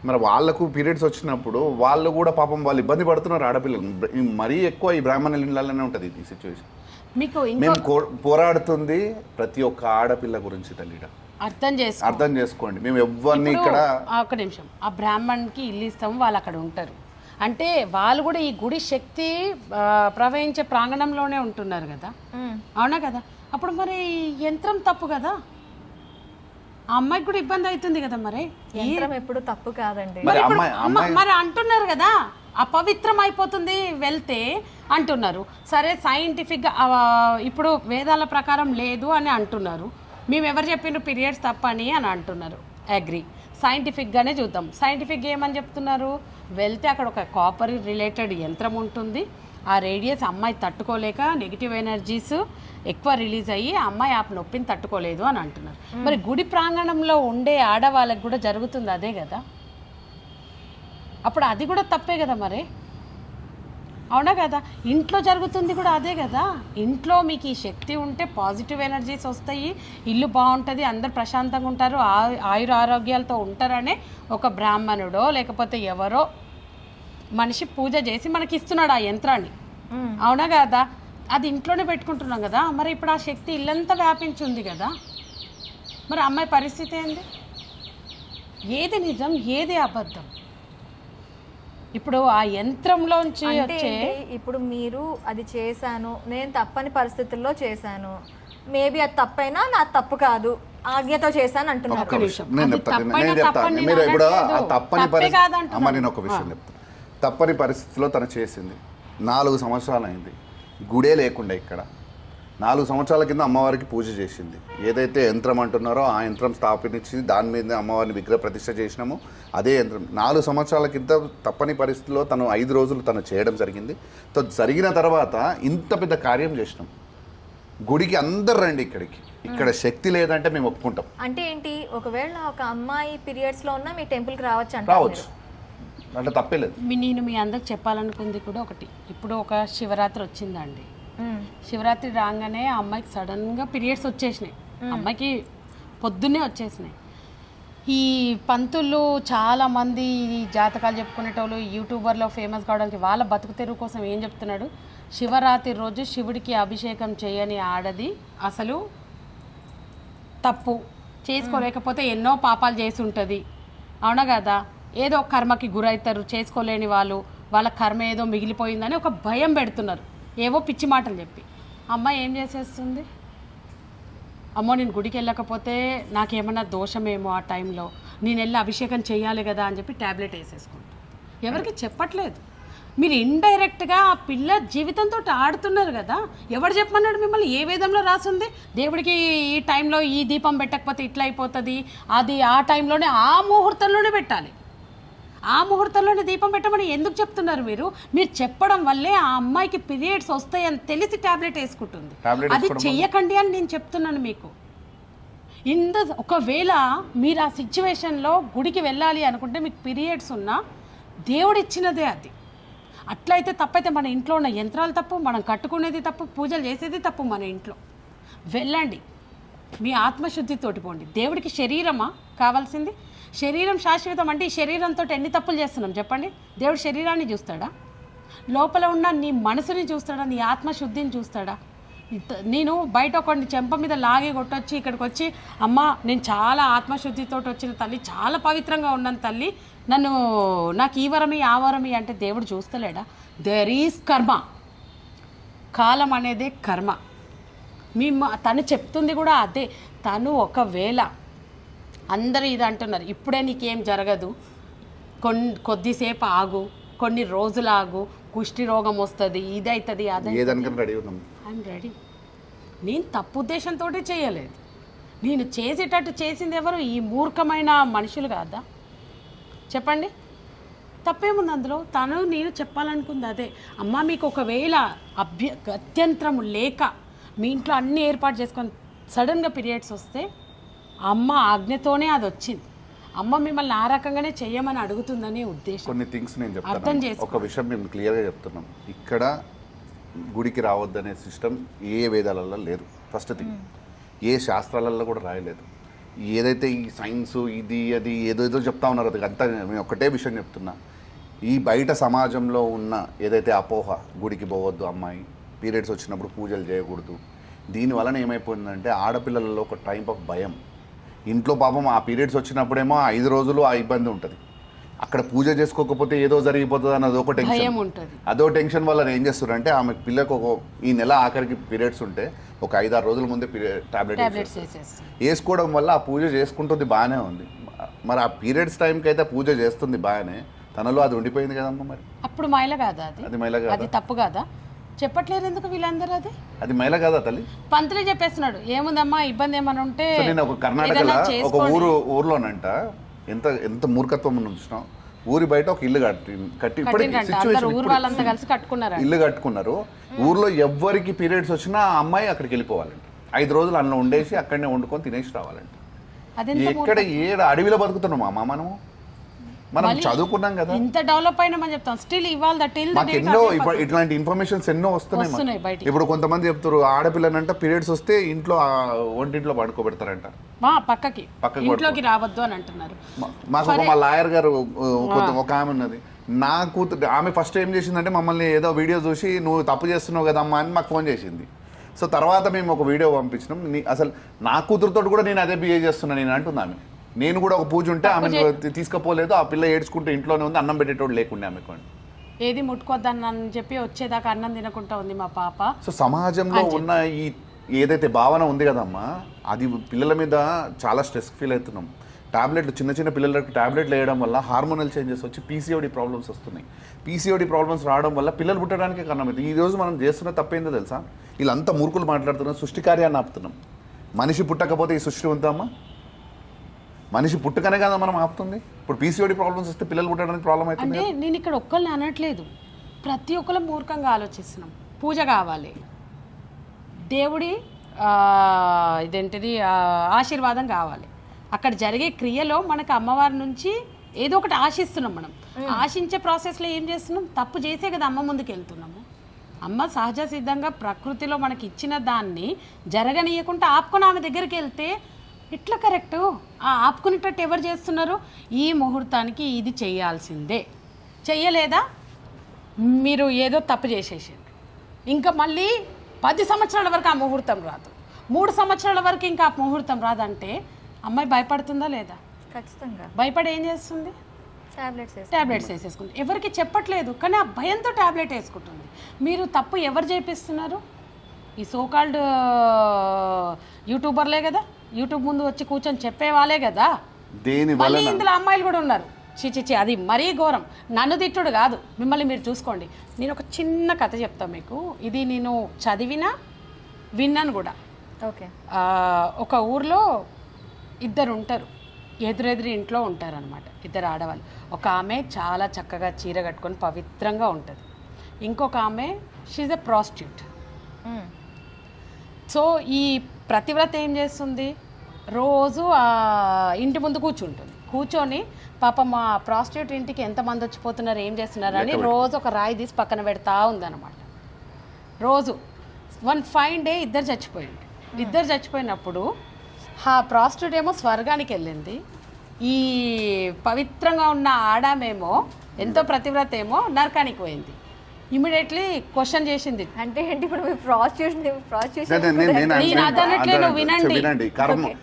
మరి వాళ్ళకు పీరియడ్స్ వచ్చినప్పుడు వాళ్ళు కూడా పాపం వాళ్ళు ఇబ్బంది పడుతున్నారు. ఆడపిల్లలు మరీ ఎక్కువ ఈ బ్రాహ్మణుల ఇళ్ళలోనే ఉంటుంది ఈ సిచ్యువేషన్. మేము పోరాడుతుంది ప్రతి ఒక్క ఆడపిల్ల గురించి తల్లిడ. అర్థం చేసుకోండి. మేము ఎవరిని ఇక్కడ ఒక నిమిషం, ఆ బ్రాహ్మణ్కి ఇల్లు ఇస్తాము, వాళ్ళు అక్కడ ఉంటారు అంటే వాళ్ళు కూడా ఈ గుడి శక్తి ప్రవహించే ప్రాంగణంలోనే ఉంటున్నారు కదా. అవునా కదా. అప్పుడు మరి యంత్రం తప్పు కదా, ఆ అమ్మాయికి కూడా ఇబ్బంది అవుతుంది కదా. మరి యంత్రం ఎప్పుడు తప్పు కాదండి. మరి అంటున్నారు కదా అపవిత్రం అయిపోతుంది వెళ్తే అంటున్నారు. సరే సైంటిఫిక్గా ఇప్పుడు వేదాల ప్రకారం లేదు అని అంటున్నారు. మేము ఎవరు చెప్పిండ్రు పీరియడ్స్ తప్పని అని అంటున్నారు. అగ్రి. సైంటిఫిక్గానే చూద్దాం. సైంటిఫిక్గా ఏమని చెప్తున్నారు? వెళ్తే అక్కడ ఒక కాపర్ రిలేటెడ్ యంత్రం ఉంటుంది. ఆ రేడియస్ అమ్మాయి తట్టుకోలేక నెగిటివ్ ఎనర్జీస్ ఎక్కువ రిలీజ్ అయ్యి అమ్మాయి ఆ నొప్పిని తట్టుకోలేదు అని అంటున్నారు. మరి గుడి ప్రాంగణంలో ఉండే ఆడవాళ్ళకి కూడా జరుగుతుంది అదే కదా. అప్పుడు అది కూడా తప్పే కదా. మరి అవునా కదా? ఇంట్లో జరుగుతుంది కూడా అదే కదా. ఇంట్లో మీకు ఈ శక్తి ఉంటే పాజిటివ్ ఎనర్జీస్ వస్తాయి, ఇల్లు బాగుంటుంది, అందరు ప్రశాంతంగా ఉంటారు, ఆయుర ఆరోగ్యాలతో ఉంటారనే ఒక బ్రాహ్మణుడో లేకపోతే ఎవరో మనిషి పూజ చేసి మనకి ఇస్తున్నాడు ఆ యంత్రాన్ని. అవునా కదా? అది ఇంట్లోనే పెట్టుకుంటున్నాం కదా. మరి ఇప్పుడు ఆ శక్తి ఇల్లంతా వ్యాపించి ఉంది కదా. మరి అమ్మాయి పరిస్థితి ఏంది? ఏది నిజం, ఏది అబద్ధం? ఇప్పుడు ఆ యంత్రంలోంచి వచ్చే ఇప్పుడు మీరు అది చేశాను, నేను తప్పని పరిస్థితుల్లో చేశాను, మేబీ అది తప్పైనా నా తప్పు కాదు, ఆజ్ఞతో చేశాను అంటున్నారు. ఒక్క విషయం నేను చెప్తాను. మీరు ఇప్పుడు ఆ తప్పని పరిస్థితి అమ్మ, నేను ఒక విషయం చెప్తాను. తప్పని పరిస్థితిలో తను చేసింది. 4 సంవత్సరాలు అయింది, గుడే లేకుండా ఇక్కడ. 4 సంవత్సరాల కింద అమ్మవారికి పూజ చేసింది. ఏదైతే యంత్రం అంటున్నారో ఆ యంత్రం స్థాపించి దాని మీద అమ్మవారిని విగ్రహ ప్రతిష్ఠ చేసినాము. అదే యంత్రం 4 సంవత్సరాల కింద తప్పని పరిస్థితిలో తను 5 రోజులు తను చేయడం జరిగింది. జరిగిన తర్వాత ఇంత పెద్ద కార్యం చేసినాం. గుడికి అందరు రండి ఇక్కడికి. ఇక్కడ శక్తి లేదంటే మేము ఒప్పుకుంటాం. అంటే ఏంటి, ఒకవేళ ఒక అమ్మాయి పీరియడ్స్ లో ఉన్నా మీ టెంపుల్కి రావచ్చు అంటే రావచ్చు, అంటే తప్పేలేదు. నేను మీ అందరికి చెప్పాలనుకుంది కూడా ఒకటి. ఇప్పుడు ఒక శివరాత్రి వచ్చిందండి. శివరాత్రి రాగానే ఆ అమ్మాయికి సడన్గా పీరియడ్స్ వచ్చేసినాయి. అమ్మాయికి పొద్దున్నే వచ్చేసినాయి. ఈ పంతులు చాలామంది జాతకాలు చెప్పుకునేటోళ్ళు యూట్యూబర్లో ఫేమస్ కావడానికి వాళ్ళ బతుకు తెరువు కోసం ఏం చెప్తున్నాడు, శివరాత్రి రోజు శివుడికి అభిషేకం చేయని ఆడది అసలు తప్పు, చేసుకోలేకపోతే ఎన్నో పాపాలు చేసి ఉంటుంది. అవునా కదా? ఏదో కర్మకి గురవుతారు చేసుకోలేని వాళ్ళు, వాళ్ళ కర్మ ఏదో మిగిలిపోయిందని ఒక భయం పెడుతున్నారు ఏవో పిచ్చి మాటలు చెప్పి. అమ్మాయి ఏం చేసేస్తుంది, అమ్మో నేను గుడికి వెళ్ళకపోతే నాకేమన్నా దోషమేమో ఆ టైంలో, నేను వెళ్ళి అభిషేకం చేయాలి కదా అని చెప్పి ట్యాబ్లెట్ వేసేసుకుంటాను. ఎవరికి చెప్పట్లేదు. మీరు ఇండైరెక్ట్గా ఆ పిల్ల జీవితంతో ఆడుతున్నారు కదా. ఎవరు చెప్పమన్నాడు మిమ్మల్ని? ఏ వేదంలో రాసింది దేవుడికి ఈ టైంలో ఈ దీపం పెట్టకపోతే ఇట్లా అయిపోతుంది, అది ఆ టైంలోనే ఆ ముహూర్తంలోనే పెట్టాలి, ఆ ముహూర్తంలోనే దీపం పెట్టమని ఎందుకు చెప్తున్నారు మీరు? మీరు చెప్పడం వల్లే ఆ అమ్మాయికి పీరియడ్స్ వస్తాయని తెలిసి ట్యాబ్లెట్ వేసుకుంటుంది. అది చెయ్యకండి అని నేను చెప్తున్నాను మీకు. ఒకవేళ మీరు ఆ సిచ్యువేషన్లో గుడికి వెళ్ళాలి అనుకుంటే మీకు పీరియడ్స్ ఉన్నా దేవుడు ఇచ్చినదే అది. అట్లయితే తప్పైతే మన ఇంట్లో ఉన్న యంత్రాలు తప్పు, మనం కట్టుకునేది తప్పు, పూజలు చేసేది తప్పు. మన ఇంట్లో వెళ్ళండి, మీ ఆత్మశుద్ధితోటి పోండి. దేవుడికి శరీరమా కావాల్సింది? శరీరం శాశ్వతం అంటే ఈ శరీరంతో ఎన్ని తప్పులు చేస్తున్నాం చెప్పండి? దేవుడు శరీరాన్ని చూస్తాడా? లోపల ఉన్న నీ మనసుని చూస్తాడా? నీ ఆత్మశుద్ధిని చూస్తాడా? నేను బయట ఒకటి చెంప మీద లాగే కొట్టొచ్చి ఇక్కడికి వచ్చి అమ్మ నేను చాలా ఆత్మశుద్ధితో వచ్చిన తల్లి, చాలా పవిత్రంగా ఉన్నాను తల్లి, నాకు ఈ వరమి ఆ వరమి అంటే దేవుడు చూస్తలేడా? దేర్ ఈజ్ కర్మ. కాలం అనేది కర్మ. తను చెప్తుంది కూడా అదే. తను ఒకవేళ అందరూ ఇది అంటున్నారు, ఇప్పుడే నీకేం జరగదు, కొద్దిసేపు ఆగు, కొన్ని రోజులు ఆగు, కుష్టి రోగం వస్తుంది, ఇది అవుతుంది, అదే. I'm ready. నేను తప్పు ఉద్దేశంతో చేయలేదు. నేను చేసేటట్టు చేసింది ఎవరు? ఈ మూర్ఖమైన మనుషులు కాదా? చెప్పండి, తప్పేముంది అందులో? నేను చెప్పాలనుకుంది అదే. అమ్మ మీకు ఒకవేళ అత్యంతరం లేక మీ ఇంట్లో అన్నీ ఏర్పాటు చేసుకొని సడన్గా పీరియడ్స్ వస్తే అమ్మ ఆజ్ఞతోనే అది వచ్చింది. అమ్మ మిమ్మల్ని ఆ రకంగానే చెయ్యమని అడుగుతుందనే ఉద్దేశం. కొన్ని థింగ్స్ నేను చెప్తాను. ఒక విషయం మేము క్లియర్గా చెప్తున్నాం. ఇక్కడ గుడికి రావద్దనే సిస్టమ్ ఏ వేదాలలో లేదు. ఫస్ట్ థింగ్, ఏ శాస్త్రాలలో కూడా రాయలేదు. ఏదైతే ఈ సైన్స్ ఇది అది ఏదో చెప్తా ఉన్నారు, అది అంతా నేను ఒకటే విషయం చెప్తున్నా. ఈ బయట సమాజంలో ఉన్న ఏదైతే అపోహ, గుడికి పోవద్దు, అమ్మాయి పీరియడ్స్ వచ్చినప్పుడు పూజలు చేయకూడదు, దీనివలన ఏమైపోయిందంటే ఆడపిల్లలలో ఒక టైప్ ఆఫ్ భయం. ఇంట్లో పాపం ఆ పీరియడ్స్ వచ్చినప్పుడేమో 5 రోజులు ఆ ఇబ్బంది ఉంటుంది, అక్కడ పూజ చేసుకోకపోతే ఏదో జరిగిపోతుంది అన్నది ఒక టెన్షన్ ఉంటుంది. అదో టెన్షన్ వల్ల ఏం చేస్తారంటే ఆమె పిల్లకు ఈ నెల ఆఖరికి పీరియడ్స్ ఉంటే ఒక 5-6 రోజుల ముందే టాబ్లెట్స్ వేసుకోవడం వల్ల ఆ పూజ చేసుకుంటుంది, బాగానే ఉంది. మరి ఆ పీరియడ్స్ టైంకి అయితే పూజ చేస్తుంది బాగానే, తనలో అది ఉండిపోయింది కదమ్మా. మరి అప్పుడు మైల కాదా? అది మైల కాదా? అది తప్పు కాదా? చెప్పట్లేదు ఎందుకు వీళ్ళందరూ? అది మైల కాదా తల్లి? పంతులే చెప్పేస్తున్నాడు, ఏముందమ్మా ఇబ్బంది ఏమన్నా ఉంటే. నేను ఒక కర్ణాటకలో ఒక ఊర్లోనంట ఎంత మూర్ఖత్వం చూసినాం. ఊరి బయట ఒక ఇల్లు కట్టి ఇల్లు కట్టుకున్నారు. ఊర్లో ఎవ్వరికి పీరియడ్స్ వచ్చినా ఆ అమ్మాయి అక్కడికి వెళ్ళిపోవాలంట. 5 రోజులు అన్నం వండేసి అక్కడనే వండుకొని తినేసి రావాలంట. ఎక్కడ అడవిలో బతుకుతున్నాం అమ్మ మనము. మనం చదువుకున్నాం కదా, ఇంత డెవలప్ అయినా మనం చెప్తాం స్టిల్ ఇవాళ టిల్ మాకు ఎన్నో ఇట్లాంటి ఇన్ఫర్మేషన్స్ ఎన్నో వస్తున్నాయి వస్తున్నాయి బయటికి. ఇప్పుడు కొంతమంది చెప్తారు ఆడపిల్లనంట పీరియడ్స్ వస్తే ఇంట్లో ఒంటింట్లో పడుకోబెడతారంట, పక్కకి ఇంట్లోకి రావద్దు అని అంటున్నారు. మాకు మా లాయర్ గారు ఒక ఆమె ఉన్నది, నా కూతురు ఆమె ఫస్ట్ ఏం చేసిందంటే మమ్మల్ని ఏదో వీడియో చూసి నువ్వు తప్పు చేస్తున్నావు కదమ్మా అని మాకు ఫోన్ చేసింది. సో తర్వాత మేము ఒక వీడియో పంపించినాం, అసలు నా కూతురుతో కూడా నేను అదే బిహేవ్ చేస్తున్నాను నేను అంటుంది ఆమె. నేను కూడా ఒక పూజ ఉంటే ఆమె తీసుకుపోలేదు, ఆ పిల్ల ఏడ్చుకుంటే ఇంట్లోనే ఉంది, అన్నం పెట్టేటోడు లేకుండే ఆమెకు. ఏది ముట్టుకోద్దని చెప్పి వచ్చేదాకా అన్నం తినకుండా ఉంది మా పాప. సో సమాజంలో ఉన్న ఈ ఏదైతే భావన ఉంది కదమ్మా, అది పిల్లల మీద చాలా స్ట్రెస్ ఫీల్ అవుతున్నాం. టాబ్లెట్లు చిన్న పిల్లలకి టాబ్లెట్లు వేయడం వల్ల హార్మోనల్ చేంజెస్ వచ్చి పీసీఓడి ప్రాబ్లమ్స్ వస్తున్నాయి. పీసీఓడి ప్రాబ్లమ్స్ రావడం వల్ల పిల్లలు పుట్టడానికే కారణమైంది. ఈ రోజు మనం చేస్తున్న తప్పేందో తెలుసా, వీళ్ళంతా మూర్ఖులు మాట్లాడుతున్నాం, సృష్టి కార్యాన్ని ఆపుతున్నాం. మనిషి పుట్టకపోతే ఈ సృష్టి ఉందామా? మనిషి పుట్టుకనే కదా మనం ఆపుతుంది. ఇప్పుడు పీసీఓడి ప్రాబ్లమ్స్ వస్తే పిల్లలు పుట్టడానికి ప్రాబ్లం అవుతుంది. అంటే నేను ఇక్కడ ఒక్కరిని అనట్లేదు, ప్రతి ఒక్కరు మూర్ఖంగా ఆలోచిస్తున్నాం. పూజ కావాలి, దేవుడి ఇదేంటిది ఆశీర్వాదం కావాలి. అక్కడ జరిగే క్రియలో మనకు అమ్మవారి నుంచి ఏదో ఒకటి ఆశిస్తున్నాం. మనం ఆశించే ప్రాసెస్లో ఏం చేస్తున్నాం, తప్పు చేసే కదా అమ్మ ముందుకు వెళ్తున్నాము. అమ్మ సహజ సిద్ధంగా ప్రకృతిలో మనకి ఇచ్చిన దాన్ని జరగనీయకుండా ఆపుకొని ఆమె దగ్గరికి వెళ్తే ఎట్లా కరెక్టు? ఆపుకునేటట్టు ఎవరు చేస్తున్నారు? ఈ ముహూర్తానికి ఇది చేయాల్సిందే, చెయ్యలేదా మీరు ఏదో తప్పు చేసేసారు. ఇంకా మళ్ళీ 10 సంవత్సరాల వరకు ఆ ముహూర్తం రాదు, 3 సంవత్సరాల వరకు ఇంకా ఆ ముహూర్తం రాదంటే అమ్మాయి భయపడుతుందా లేదా? ఖచ్చితంగా భయపడి ఏం చేస్తుంది? టాబ్లెట్స్ వేసేసుకుంటుంది. ఎవరికి చెప్పట్లేదు కానీ ఆ భయంతో టాబ్లెట్ వేసుకుంటుంది. మీరు తప్పు ఎవరు చేపిస్తున్నారు? ఈ సోకాల్డ్ యూట్యూబర్లే కదా, యూట్యూబ్ ముందు వచ్చి కూర్చొని చెప్పేవాళ్ళే కదా. మళ్ళీ ఇందులో అమ్మాయిలు కూడా ఉన్నారు. చిచి అది మరీ ఘోరం. నన్ను తిట్టుడు కాదు, మిమ్మల్ని మీరు చూసుకోండి. నేను ఒక చిన్న కథ చెప్తాను మీకు. ఇది నేను చదివినా విన్నాను కూడా. ఓకే. ఒక ఊర్లో ఇద్దరు ఉంటారు, ఎదురెదురు ఇంట్లో ఉంటారనమాట, ఇద్దరు ఆడవాళ్ళు. ఒక ఆమె చాలా చక్కగా చీర కట్టుకొని పవిత్రంగా ఉంటుంది, ఇంకొక ఆమె షీజ్ ఎ ప్రాస్టిట్యూట్. సో ఈ ప్రతివ్రత ఏం చేస్తుంది, రోజు ఇంటి ముందు కూర్చొని పాప మా ప్రాస్టిట్యూట్ ఇంటికి ఎంతమంది వచ్చిపోతున్నారు, ఏం చేస్తున్నారు అని రోజు ఒక రాయి తీసి పక్కన పెడతా ఉందన్నమాట. రోజు వన్ ఫైన్ డే ఇద్దరు చచ్చిపోయినప్పుడు ఆ ప్రాస్టిట్యూట్ ఏమో స్వర్గానికి వెళ్ళింది, ఈ పవిత్రంగా ఉన్న ఆడామేమో ఎంతో ప్రతివ్రత ఏమో నరకానికి పోయింది. ఇమీడియట్లీ క్వశ్చన్ చేసింది, అంటే ఏంటి ఇప్పుడు వినండి,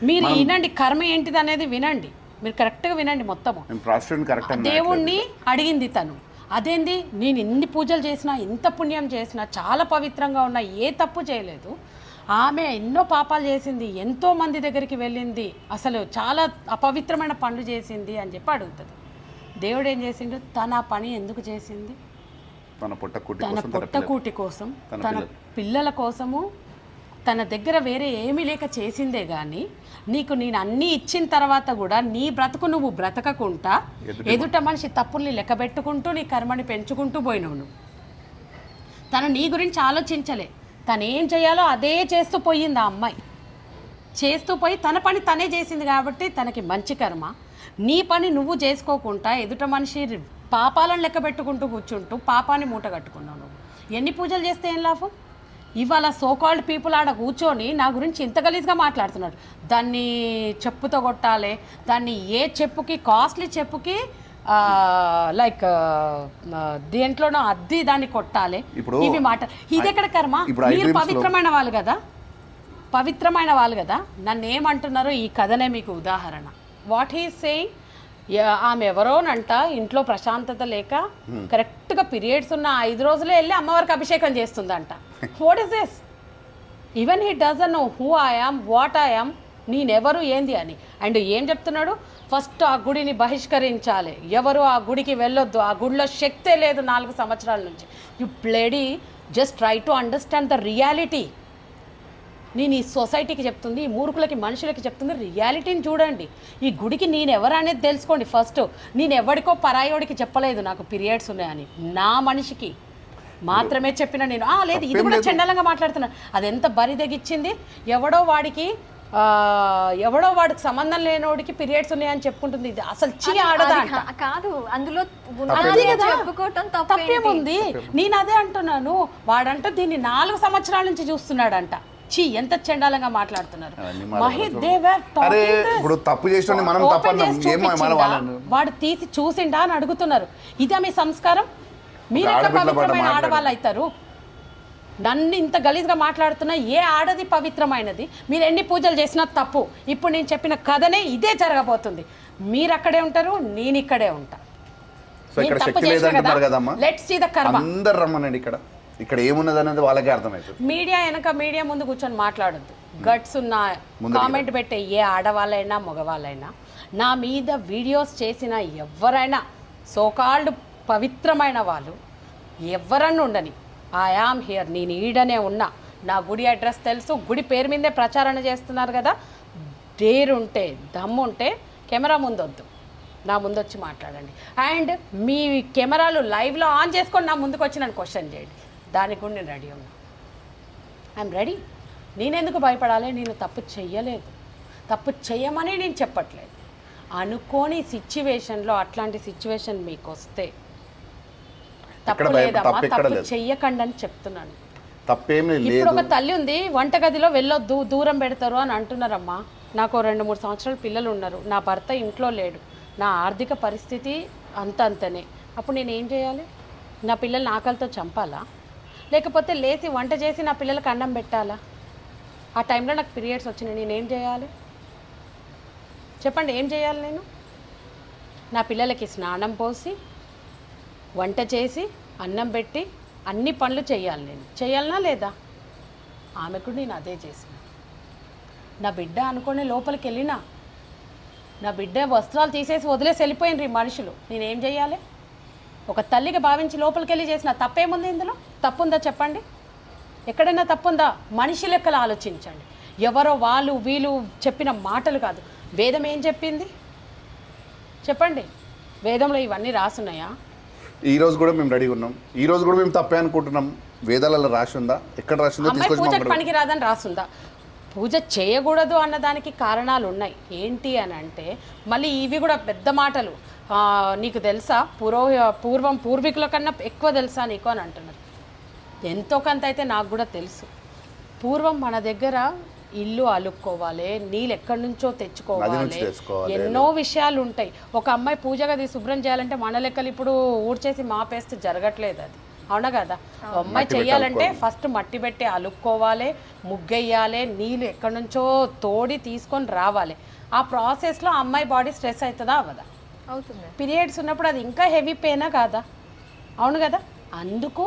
మీరు వినండి, కర్మ ఏంటిది అనేది వినండి, మీరు కరెక్ట్గా వినండి మొత్తము. దేవుణ్ణి అడిగింది తను, అదేంది నేను ఎన్ని పూజలు చేసినా ఎంత పుణ్యం చేసినా చాలా పవిత్రంగా ఉన్నా ఏ తప్పు చేయలేదు, ఆమె ఎన్నో పాపాలు చేసింది, ఎంతో మంది దగ్గరికి వెళ్ళింది, అసలు చాలా అపవిత్రమైన పనులు చేసింది అని చెప్పి అడుగుతుంది. దేవుడు ఏం చేసిండు, తన పని ఎందుకు చేసింది? తన పొట్టకూటి కోసం, తన పిల్లల కోసము, తన దగ్గర వేరే ఏమీ లేక చేసిందే కానీ నీకు నేను అన్నీ ఇచ్చిన తర్వాత కూడా నీ బ్రతుకు నువ్వు బ్రతకకుండా ఎదుట మనిషి తప్పుల్ని లెక్కబెట్టుకుంటూ నీ కర్మని పెంచుకుంటూ పోయినావు. నువ్వు తను నీ గురించి ఆలోచించలే, తను ఏం చేయాలో అదే చేస్తూ పోయింది. ఆ అమ్మాయి చేస్తూ పోయి తన పని తనే చేసింది కాబట్టి తనకి మంచి కర్మ. నీ పని నువ్వు చేసుకోకుండా ఎదుట మనిషి పాపాలను లెక్క పెట్టుకుంటూ కూర్చుంటూ పాపాన్ని మూట కట్టుకున్నావు. నువ్వు ఎన్ని పూజలు చేస్తే ఏం లాభం? ఇవాళ సోకాల్డ్ పీపుల్ ఆడ కూర్చొని నా గురించి ఇంత గలీజ్గా మాట్లాడుతున్నాడు, దాన్ని చెప్పుతో కొట్టాలి, దాన్ని ఏ చెప్పుకి కాస్ట్లీ చెప్పుకి లైక్ దేంట్లోనో అద్ది దాన్ని కొట్టాలి, ఇవి మాట. ఇది ఎక్కడ కర్మ? మీరు పవిత్రమైన వాళ్ళు కదా, నన్ను ఏమంటున్నారో ఈ కథనే మీకు ఉదాహరణ. వాట్ హీస్ సేయింగ్, ఆమె ఎవరోనంట ఇంట్లో ప్రశాంతత లేక కరెక్ట్గా పీరియడ్స్ ఉన్న 5 రోజులే వెళ్ళి అమ్మవారికి అభిషేకం చేస్తుందంట. What is this? Even he doesn't know who I am, what I am, నేనెవరు ఏంది అని. అండ్ ఏం చెప్తున్నాడు, ఫస్ట్ ఆ గుడిని బహిష్కరించాలి, ఎవరు ఆ గుడికి వెళ్ళొద్దు, ఆ గుడిలో శక్తే లేదు 4 సంవత్సరాల నుంచి. You bloody just try to understand the reality. నేను ఈ సొసైటీకి చెప్తుంది, ఈ మూర్ఖులకి మనుషులకి చెప్తుంది, రియాలిటీని చూడండి. ఈ గుడికి నేనెవరు అనేది తెలుసుకోండి ఫస్ట్. నేను ఎవరికో పరాయోడికి చెప్పలేదు నాకు పీరియడ్స్ ఉన్నాయని, నా మనిషికి మాత్రమే చెప్పిన నేను. లేదు ఇది కూడా చండాలంగా మాట్లాడుతున్నాను, అది ఎంత బరి తెగిచ్చింది. ఎవడో వాడికి ఎవడో వాడికి సంబంధం లేనోడికి పీరియడ్స్ ఉన్నాయని చెప్పుకుంటుంది. ఇది అసలు చీ ఆడదా అంట. కాదు, అందులో అదే కదా, చెప్పుకోవటం తప్పేముంది? నేను అదే అంటున్నాను. వాడంట దీన్ని 4 సంవత్సరాల నుంచి చూస్తున్నాడంట. చీ, ఎంత చండాలంగా మాట్లాడుతున్నారు. అరే ఇప్పుడు తప్పు చేసిన మనం తప్పన్నాం, ఏమో మన వాళ్ళని వాడు తీసి చూసిండా అని అడుగుతున్నారు. ఇదే మీ సంస్కారం? మీరు ఎట్లా పవిత్రమైన ఆడవాళ్ళు అవుతారు? నన్ను ఇంత గలీజ్గా మాట్లాడుతున్నా ఏ ఆడది పవిత్రమైనది? మీరు ఎన్ని పూజలు చేసినా తప్పు. ఇప్పుడు నేను చెప్పిన కథనే ఇదే జరగబోతుంది. మీరు అక్కడే ఉంటారు, నేను ఇక్కడే ఉంటా. లెట్స్ సీ ద కర్మ. అందరు రమ్మనండి. ఇక్కడ ఏమున్నది అనేది వాళ్ళకే అర్థమవుతుంది. మీడియా వెనక మీడియా ముందు కూర్చొని మాట్లాడొద్దు. గట్స్ ఉన్న కామెంట్ పెట్టే ఏ ఆడవాళ్ళైనా మగవాళ్ళైనా, నా మీద వీడియోస్ చేసిన ఎవరైనా సోకాల్డ్ పవిత్రమైన వాళ్ళు ఎవరన్నా ఉండని, ఐ ఆమ్ హియర్, నేను ఈడనే ఉన్నా. నా గుడి అడ్రస్ తెలుసు, గుడి పేరు మీదే ప్రచారణ చేస్తున్నారు కదా. డేరుంటే దమ్ముంటే కెమెరా ముందొద్దు, నా ముందు వచ్చి మాట్లాడండి. అండ్ మీ కెమెరాలు లైవ్లో ఆన్ చేసుకొని నా ముందుకు వచ్చి నన్ను క్వశ్చన్ చేయండి. దానికి కూడా నేను రెడీ ఉన్నా. I'm ready. నేనెందుకు భయపడాలి? నేను తప్పు చెయ్యలేదు. తప్పు చెయ్యమని నేను చెప్పట్లేదు. అనుకోని సిచ్యువేషన్లో అట్లాంటి సిచ్యువేషన్ మీకు వస్తే తప్పు లేదమ్మా, తప్పు చెయ్యకండి అని చెప్తున్నాను. ఇప్పుడు ఒక తల్లి ఉంది, వంటగదిలో వెళ్ళొద్దు, దూరం పెడతారు అని అంటున్నారమ్మా. నాకు 2-3 సంవత్సరాల పిల్లలు ఉన్నారు. నా భర్త ఇంట్లో లేడు. నా ఆర్థిక పరిస్థితి అంతంతనే. అప్పుడు నేను ఏం చేయాలి? నా పిల్లల్ని ఆకలితో చంపాలా? లేకపోతే లేచి వంట చేసి నా పిల్లలకు అన్నం పెట్టాలా? ఆ టైంలో నాకు పీరియడ్స్ వచ్చినాయి, నేనేం చేయాలి చెప్పండి? ఏం చేయాలి నేను? నా పిల్లలకి స్నానం పోసి వంట చేసి అన్నం పెట్టి అన్ని పనులు చేయాలి. నేను చేయాలనా లేదా? ఆమెకు నేను అదే చేసిన. నా బిడ్డ అనుకునే లోపలికి వెళ్ళినా, నా బిడ్డ వస్త్రాలు తీసేసి వదిలేసి వెళ్ళిపోయినరు మనుషులు. నేనేం చేయాలి? ఒక తల్లిగా భావించి లోపలికి వెళ్ళి చేసిన తప్పేముంది? ఇందులో తప్పుందా చెప్పండి? ఎక్కడైనా తప్పుందా? మనిషి లెక్కలు ఆలోచించండి. ఎవరో వాళ్ళు వీళ్ళు చెప్పిన మాటలు కాదు. వేదం ఏం చెప్పింది చెప్పండి? వేదంలో ఇవన్నీ రాసున్నాయా? ఈ రోజు కూడా మేము రెడీ ఉన్నాం. ఈ రోజు కూడా మేము తప్పే అనుకుంటున్నాం. వేదాలలో రాసిందా? ఎక్కడ రాసిందో పూజకి పనికి రాదని రాసుందా? పూజ చేయకూడదు అన్నదానికి కారణాలు ఉన్నాయి. ఏంటి అని అంటే, మళ్ళీ ఇవి కూడా పెద్ద మాటలు. నీకు తెలుసా, పూర్వం పూర్వీకుల కన్నా ఎక్కువ తెలుసా నీకు అని అంటున్నారు. ఎంతో కొంత అయితే నాకు కూడా తెలుసు. పూర్వం మన దగ్గర ఇల్లు అలుక్కోవాలి, నీళ్ళు ఎక్కడి నుంచో తెచ్చుకోవాలి, ఎన్నో విషయాలు ఉంటాయి. ఒక అమ్మాయి పూజ గది శుభ్రం చేయాలంటే మన లెక్కలు ఇప్పుడు ఊడ్చేసి మాపేస్తే జరగట్లేదు. అది అవునా కదా? అమ్మాయి చెయ్యాలంటే ఫస్ట్ మట్టి పెట్టి అలుక్కోవాలి, ముగ్గెయ్యాలి, నీళ్ళు ఎక్కడి నుంచో తోడి తీసుకొని రావాలి. ఆ ప్రాసెస్లో అమ్మాయి బాడీ స్ట్రెస్ అవుతుందా అవ్వదా? అవుతుంది. పీరియడ్స్ ఉన్నప్పుడు అది ఇంకా హెవీ పెయినా కాదా? అవును కదా? అందుకు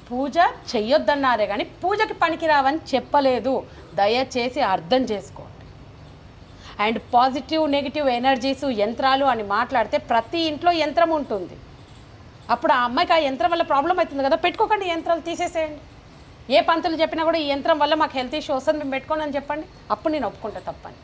పూజ చెయ్యొద్దన్నారే కానీ పూజకి పనికి రావని చెప్పలేదు. దయచేసి అర్థం చేసుకోండి. అండ్ పాజిటివ్ నెగిటివ్ ఎనర్జీస్ యంత్రాలు అని మాట్లాడితే ప్రతి ఇంట్లో యంత్రం ఉంటుంది. అప్పుడు ఆ అమ్మాయికి ఆ యంత్రం వల్ల ప్రాబ్లం అవుతుంది కదా. పెట్టుకోకండి, యంత్రాలు తీసేసేయండి. ఏ పంతులు చెప్పినా కూడా ఈ యంత్రం వల్ల మాకు హెల్త్ ఇష్యూ వస్తుంది, మేము పెట్టుకోండి అని చెప్పండి. అప్పుడు నేను ఒప్పుకుంటా తప్పని.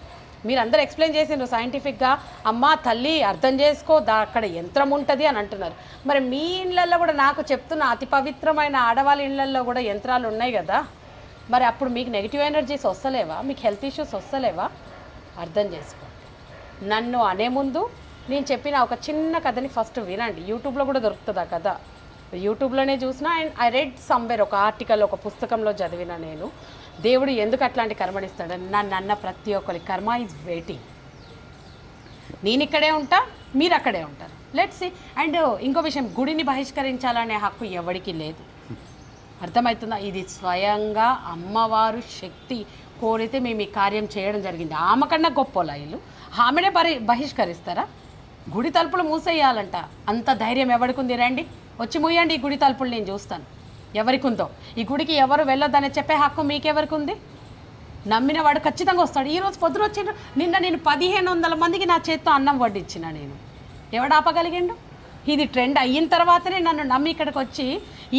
మీరు అందరూ ఎక్స్ప్లెయిన్ చేసిండ్రు సైంటిఫిక్గా. అమ్మ తల్లి అర్థం చేసుకో, అక్కడ యంత్రం ఉంటుంది అని అంటున్నారు. మరి మీ ఇళ్ళల్లో కూడా నాకు చెప్తున్న అతి పవిత్రమైన ఆడవాళ్ళ ఇళ్ళల్లో కూడా యంత్రాలు ఉన్నాయి కదా. మరి అప్పుడు మీకు నెగిటివ్ ఎనర్జీస్ వస్తలేవా? మీకు హెల్త్ ఇష్యూస్ వస్తలేవా? అర్థం చేసుకో. నన్ను అనే ముందు నేను చెప్పిన ఒక చిన్న కథని ఫస్ట్ వినండి. యూట్యూబ్లో కూడా దొరుకుతుంది ఆ కథ. యూట్యూబ్లోనే చూసిన. అండ్ ఐ రెడ్ సమ్వేర్, ఒక ఆర్టికల్, ఒక పుస్తకంలో చదివిన. నేను దేవుడు ఎందుకు అట్లాంటి కర్మనిస్తాడని నన్ను అన్న ప్రతి ఒక్కరి కర్మ ఈజ్ వెయిటింగ్. నేను ఇక్కడే ఉంటా, మీరు అక్కడే ఉంటారు. Let's see. అండ్ ఇంకో విషయం, గుడిని బహిష్కరించాలనే హక్కు ఎవరికి లేదు. అర్థమవుతుందా? ఇది స్వయంగా అమ్మవారు శక్తి కోరితే మేము ఈ కార్యం చేయడం జరిగింది. ఆమె కన్నా గొప్పలా ఇల్లు, ఆమెనే బహిష్కరిస్తారా? గుడి తలుపులు మూసేయాలంట. అంత ధైర్యం ఎవరికి ఉంది? రండి వచ్చి మూయండి ఈ గుడి తలుపులు, నేను చూస్తాను ఎవరికి ఉందో. ఈ గుడికి ఎవరు వెళ్ళొద్దని చెప్పే హక్కు మీకెవరికి ఉంది? నమ్మిన వాడు ఖచ్చితంగా వస్తాడు. ఈరోజు పొద్దున వచ్చిండు, నిన్న నేను 1500 మందికి నా చేత్తో అన్నం వడ్డించిన. నేను ఎవడు ఆపగలిగిండు? ఇది ట్రెండ్ అయిన తర్వాతనే నన్ను నమ్మి ఇక్కడికి వచ్చి,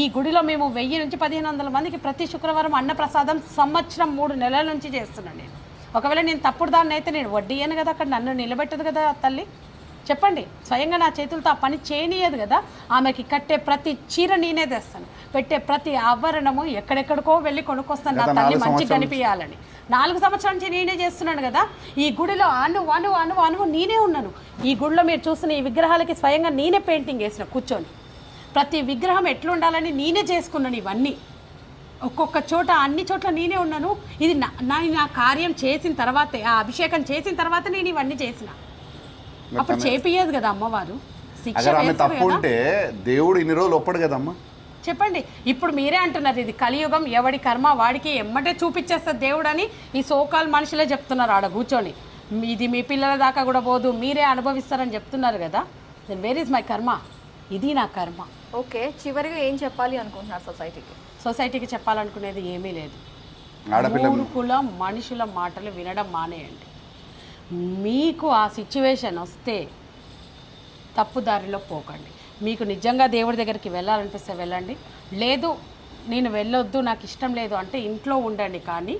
ఈ గుడిలో మేము 1000 నుంచి 1500 మందికి ప్రతి శుక్రవారం అన్నప్రసాదం సంవత్సరం 3 నెలల నుంచి చేస్తున్నాను నేను. ఒకవేళ నేను తప్పుడు దాన్ని అయితే నేను వడ్డీయను కదా, అక్కడ నన్ను నిలబెట్టదు కదా తల్లి. చెప్పండి. స్వయంగా నా చేతులతో ఆ పని చేయనీయదు కదా. ఆమెకి కట్టే ప్రతి చీర నేనే తెస్తాను, పెట్టే ప్రతి ఆభరణము ఎక్కడెక్కడికో వెళ్ళి కొనుక్కొస్తాను నా తల్లి మంచి కనిపించాలని. 4 సంవత్సరాల నుంచి నేనే చేస్తున్నాను కదా. ఈ గుడిలో అణువు నేనే ఉన్నాను. ఈ గుడిలో మీరు చూస్తున్న ఈ విగ్రహాలకి స్వయంగా నేనే పెయింటింగ్ వేసిన కూర్చొని. ప్రతి విగ్రహం ఎట్లుండాలని నేనే చేసుకున్నాను. ఇవన్నీ ఒక్కొక్క చోట అన్ని చోట్ల నేనే ఉన్నాను. ఇది నా కార్యం చేసిన తర్వాతే, ఆ అభిషేకం చేసిన తర్వాత నేను ఇవన్నీ చేసిన. అప్పుడు చేపియ్యదు కదా అమ్మవారు, శిక్ష తప్పు ఉంటే దేవుడు ఇన్ని రోజులు ఒప్పడు కదమ్మా. చెప్పండి. ఇప్పుడు మీరే అంటున్నారు ఇది కలియుగం, ఎవడి కర్మ వాడికి ఎమ్మటే చూపించేస్తారు దేవుడు అని ఈ సోకాల్ మనుషులే చెప్తున్నారు ఆడ కూర్చొని. ఇది మీ పిల్లల దాకా కూడా పోదు, మీరే అనుభవిస్తారని చెప్తున్నారు కదా. దెన్ వేర్ ఈజ్ మై కర్మ? ఇది నా కర్మ. ఓకే, చివరిగా ఏం చెప్పాలి అనుకుంటున్నారు సొసైటీకి చెప్పాలనుకునేది ఏమీ లేదు. మూర్ఖుల మనుషుల మాటలు వినడం మానేయండి. మీకు ఆ సిచ్యువేషన్ వస్తే తప్పుదారిలో పోకండి. మీకు నిజంగా దేవుడి దగ్గరికి వెళ్ళాలనిపిస్తే వెళ్ళండి, లేదు నేను వెళ్ళొద్దు నాకు ఇష్టం లేదు అంటే ఇంట్లో ఉండండి. కానీ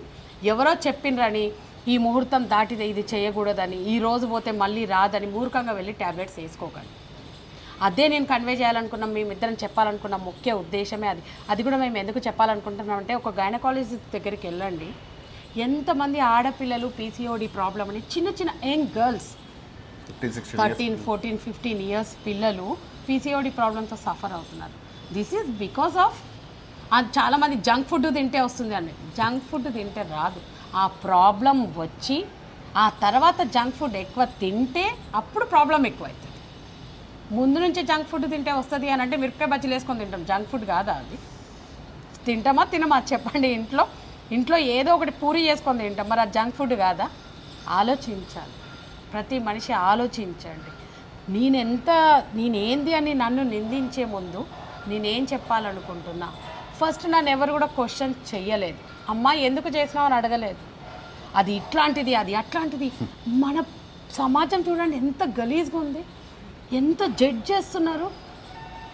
ఎవరో చెప్పినరని ఈ ముహూర్తం దాటితే ఇది చేయకూడదని, ఈ రోజు పోతే మళ్ళీ రాదని మూర్ఖంగా వెళ్ళి ట్యాబ్లెట్స్ వేసుకోకండి. అదే నేను కన్వే చేయాలనుకున్నాం, మేమిద్దరం చెప్పాలనుకున్న ముఖ్య ఉద్దేశమే అది. అది కూడా మేము ఎందుకు చెప్పాలనుకుంటున్నామంటే, ఒక గైనకాలజిస్ట్ దగ్గరికి వెళ్ళండి. ఎంతమంది ఆడపిల్లలు పీసీఓడి ప్రాబ్లం అని చిన్న యంగ్ గర్ల్స్ 13, 14, 15 ఇయర్స్ పిల్లలు పీసీఓడి ప్రాబ్లంతో సఫర్ అవుతున్నారు. దిస్ ఈజ్ బికాస్ ఆఫ్ చాలామంది జంక్ ఫుడ్ తింటే వస్తుంది అండి. జంక్ ఫుడ్ తింటే రాదు. ఆ ప్రాబ్లం వచ్చి ఆ తర్వాత జంక్ ఫుడ్ ఎక్కువ తింటే అప్పుడు ప్రాబ్లం ఎక్కువ అవుతుంది. ముందు నుంచి జంక్ ఫుడ్ తింటే వస్తుంది అని అంటే మిరపకాయ బజ్జీలు వేసుకొని తింటాం. జంక్ ఫుడ్ కాదా అది? తింటామా తినమా చెప్పండి. ఇంట్లో ఏదో ఒకటి పూరి చేసుకొని తింటాం, మరి అది జంక్ ఫుడ్ కాదా? ఆలోచించాలి. ప్రతి మనిషి ఆలోచించండి. నేనేంది అని నన్ను నిందించే ముందు నేనేం చెప్పాలనుకుంటున్నా. ఫస్ట్ నన్ను ఎవరు కూడా క్వశ్చన్ చెయ్యలేదు. అమ్మా ఎందుకు చేసినావు అని అడగలేదు. అది ఇట్లాంటిది, అది అట్లాంటిది. మన సమాజం చూడండి ఎంత గలీజ్గా ఉంది, ఎంత జడ్జ్ చేస్తున్నారు.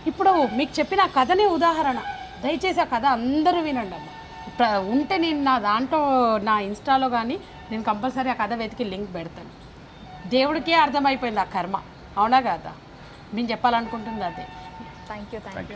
ఇప్పుడు మీకు చెప్పిన కథనే ఉదాహరణ. దయచేసి ఆ కథ అందరూ వినండి అమ్మ. ఉంటే నేను నా దాంట్లో నా ఇన్స్టాలో కానీ నేను కంపల్సరీ ఆ కథ వెతికి లింక్ పెడతాను. దేవుడికే అర్థమైపోయింది ఆ కర్మ, అవునా కాదా? నేను చెప్పాలనుకుంటుంది అదే. థ్యాంక్ యూ అండి.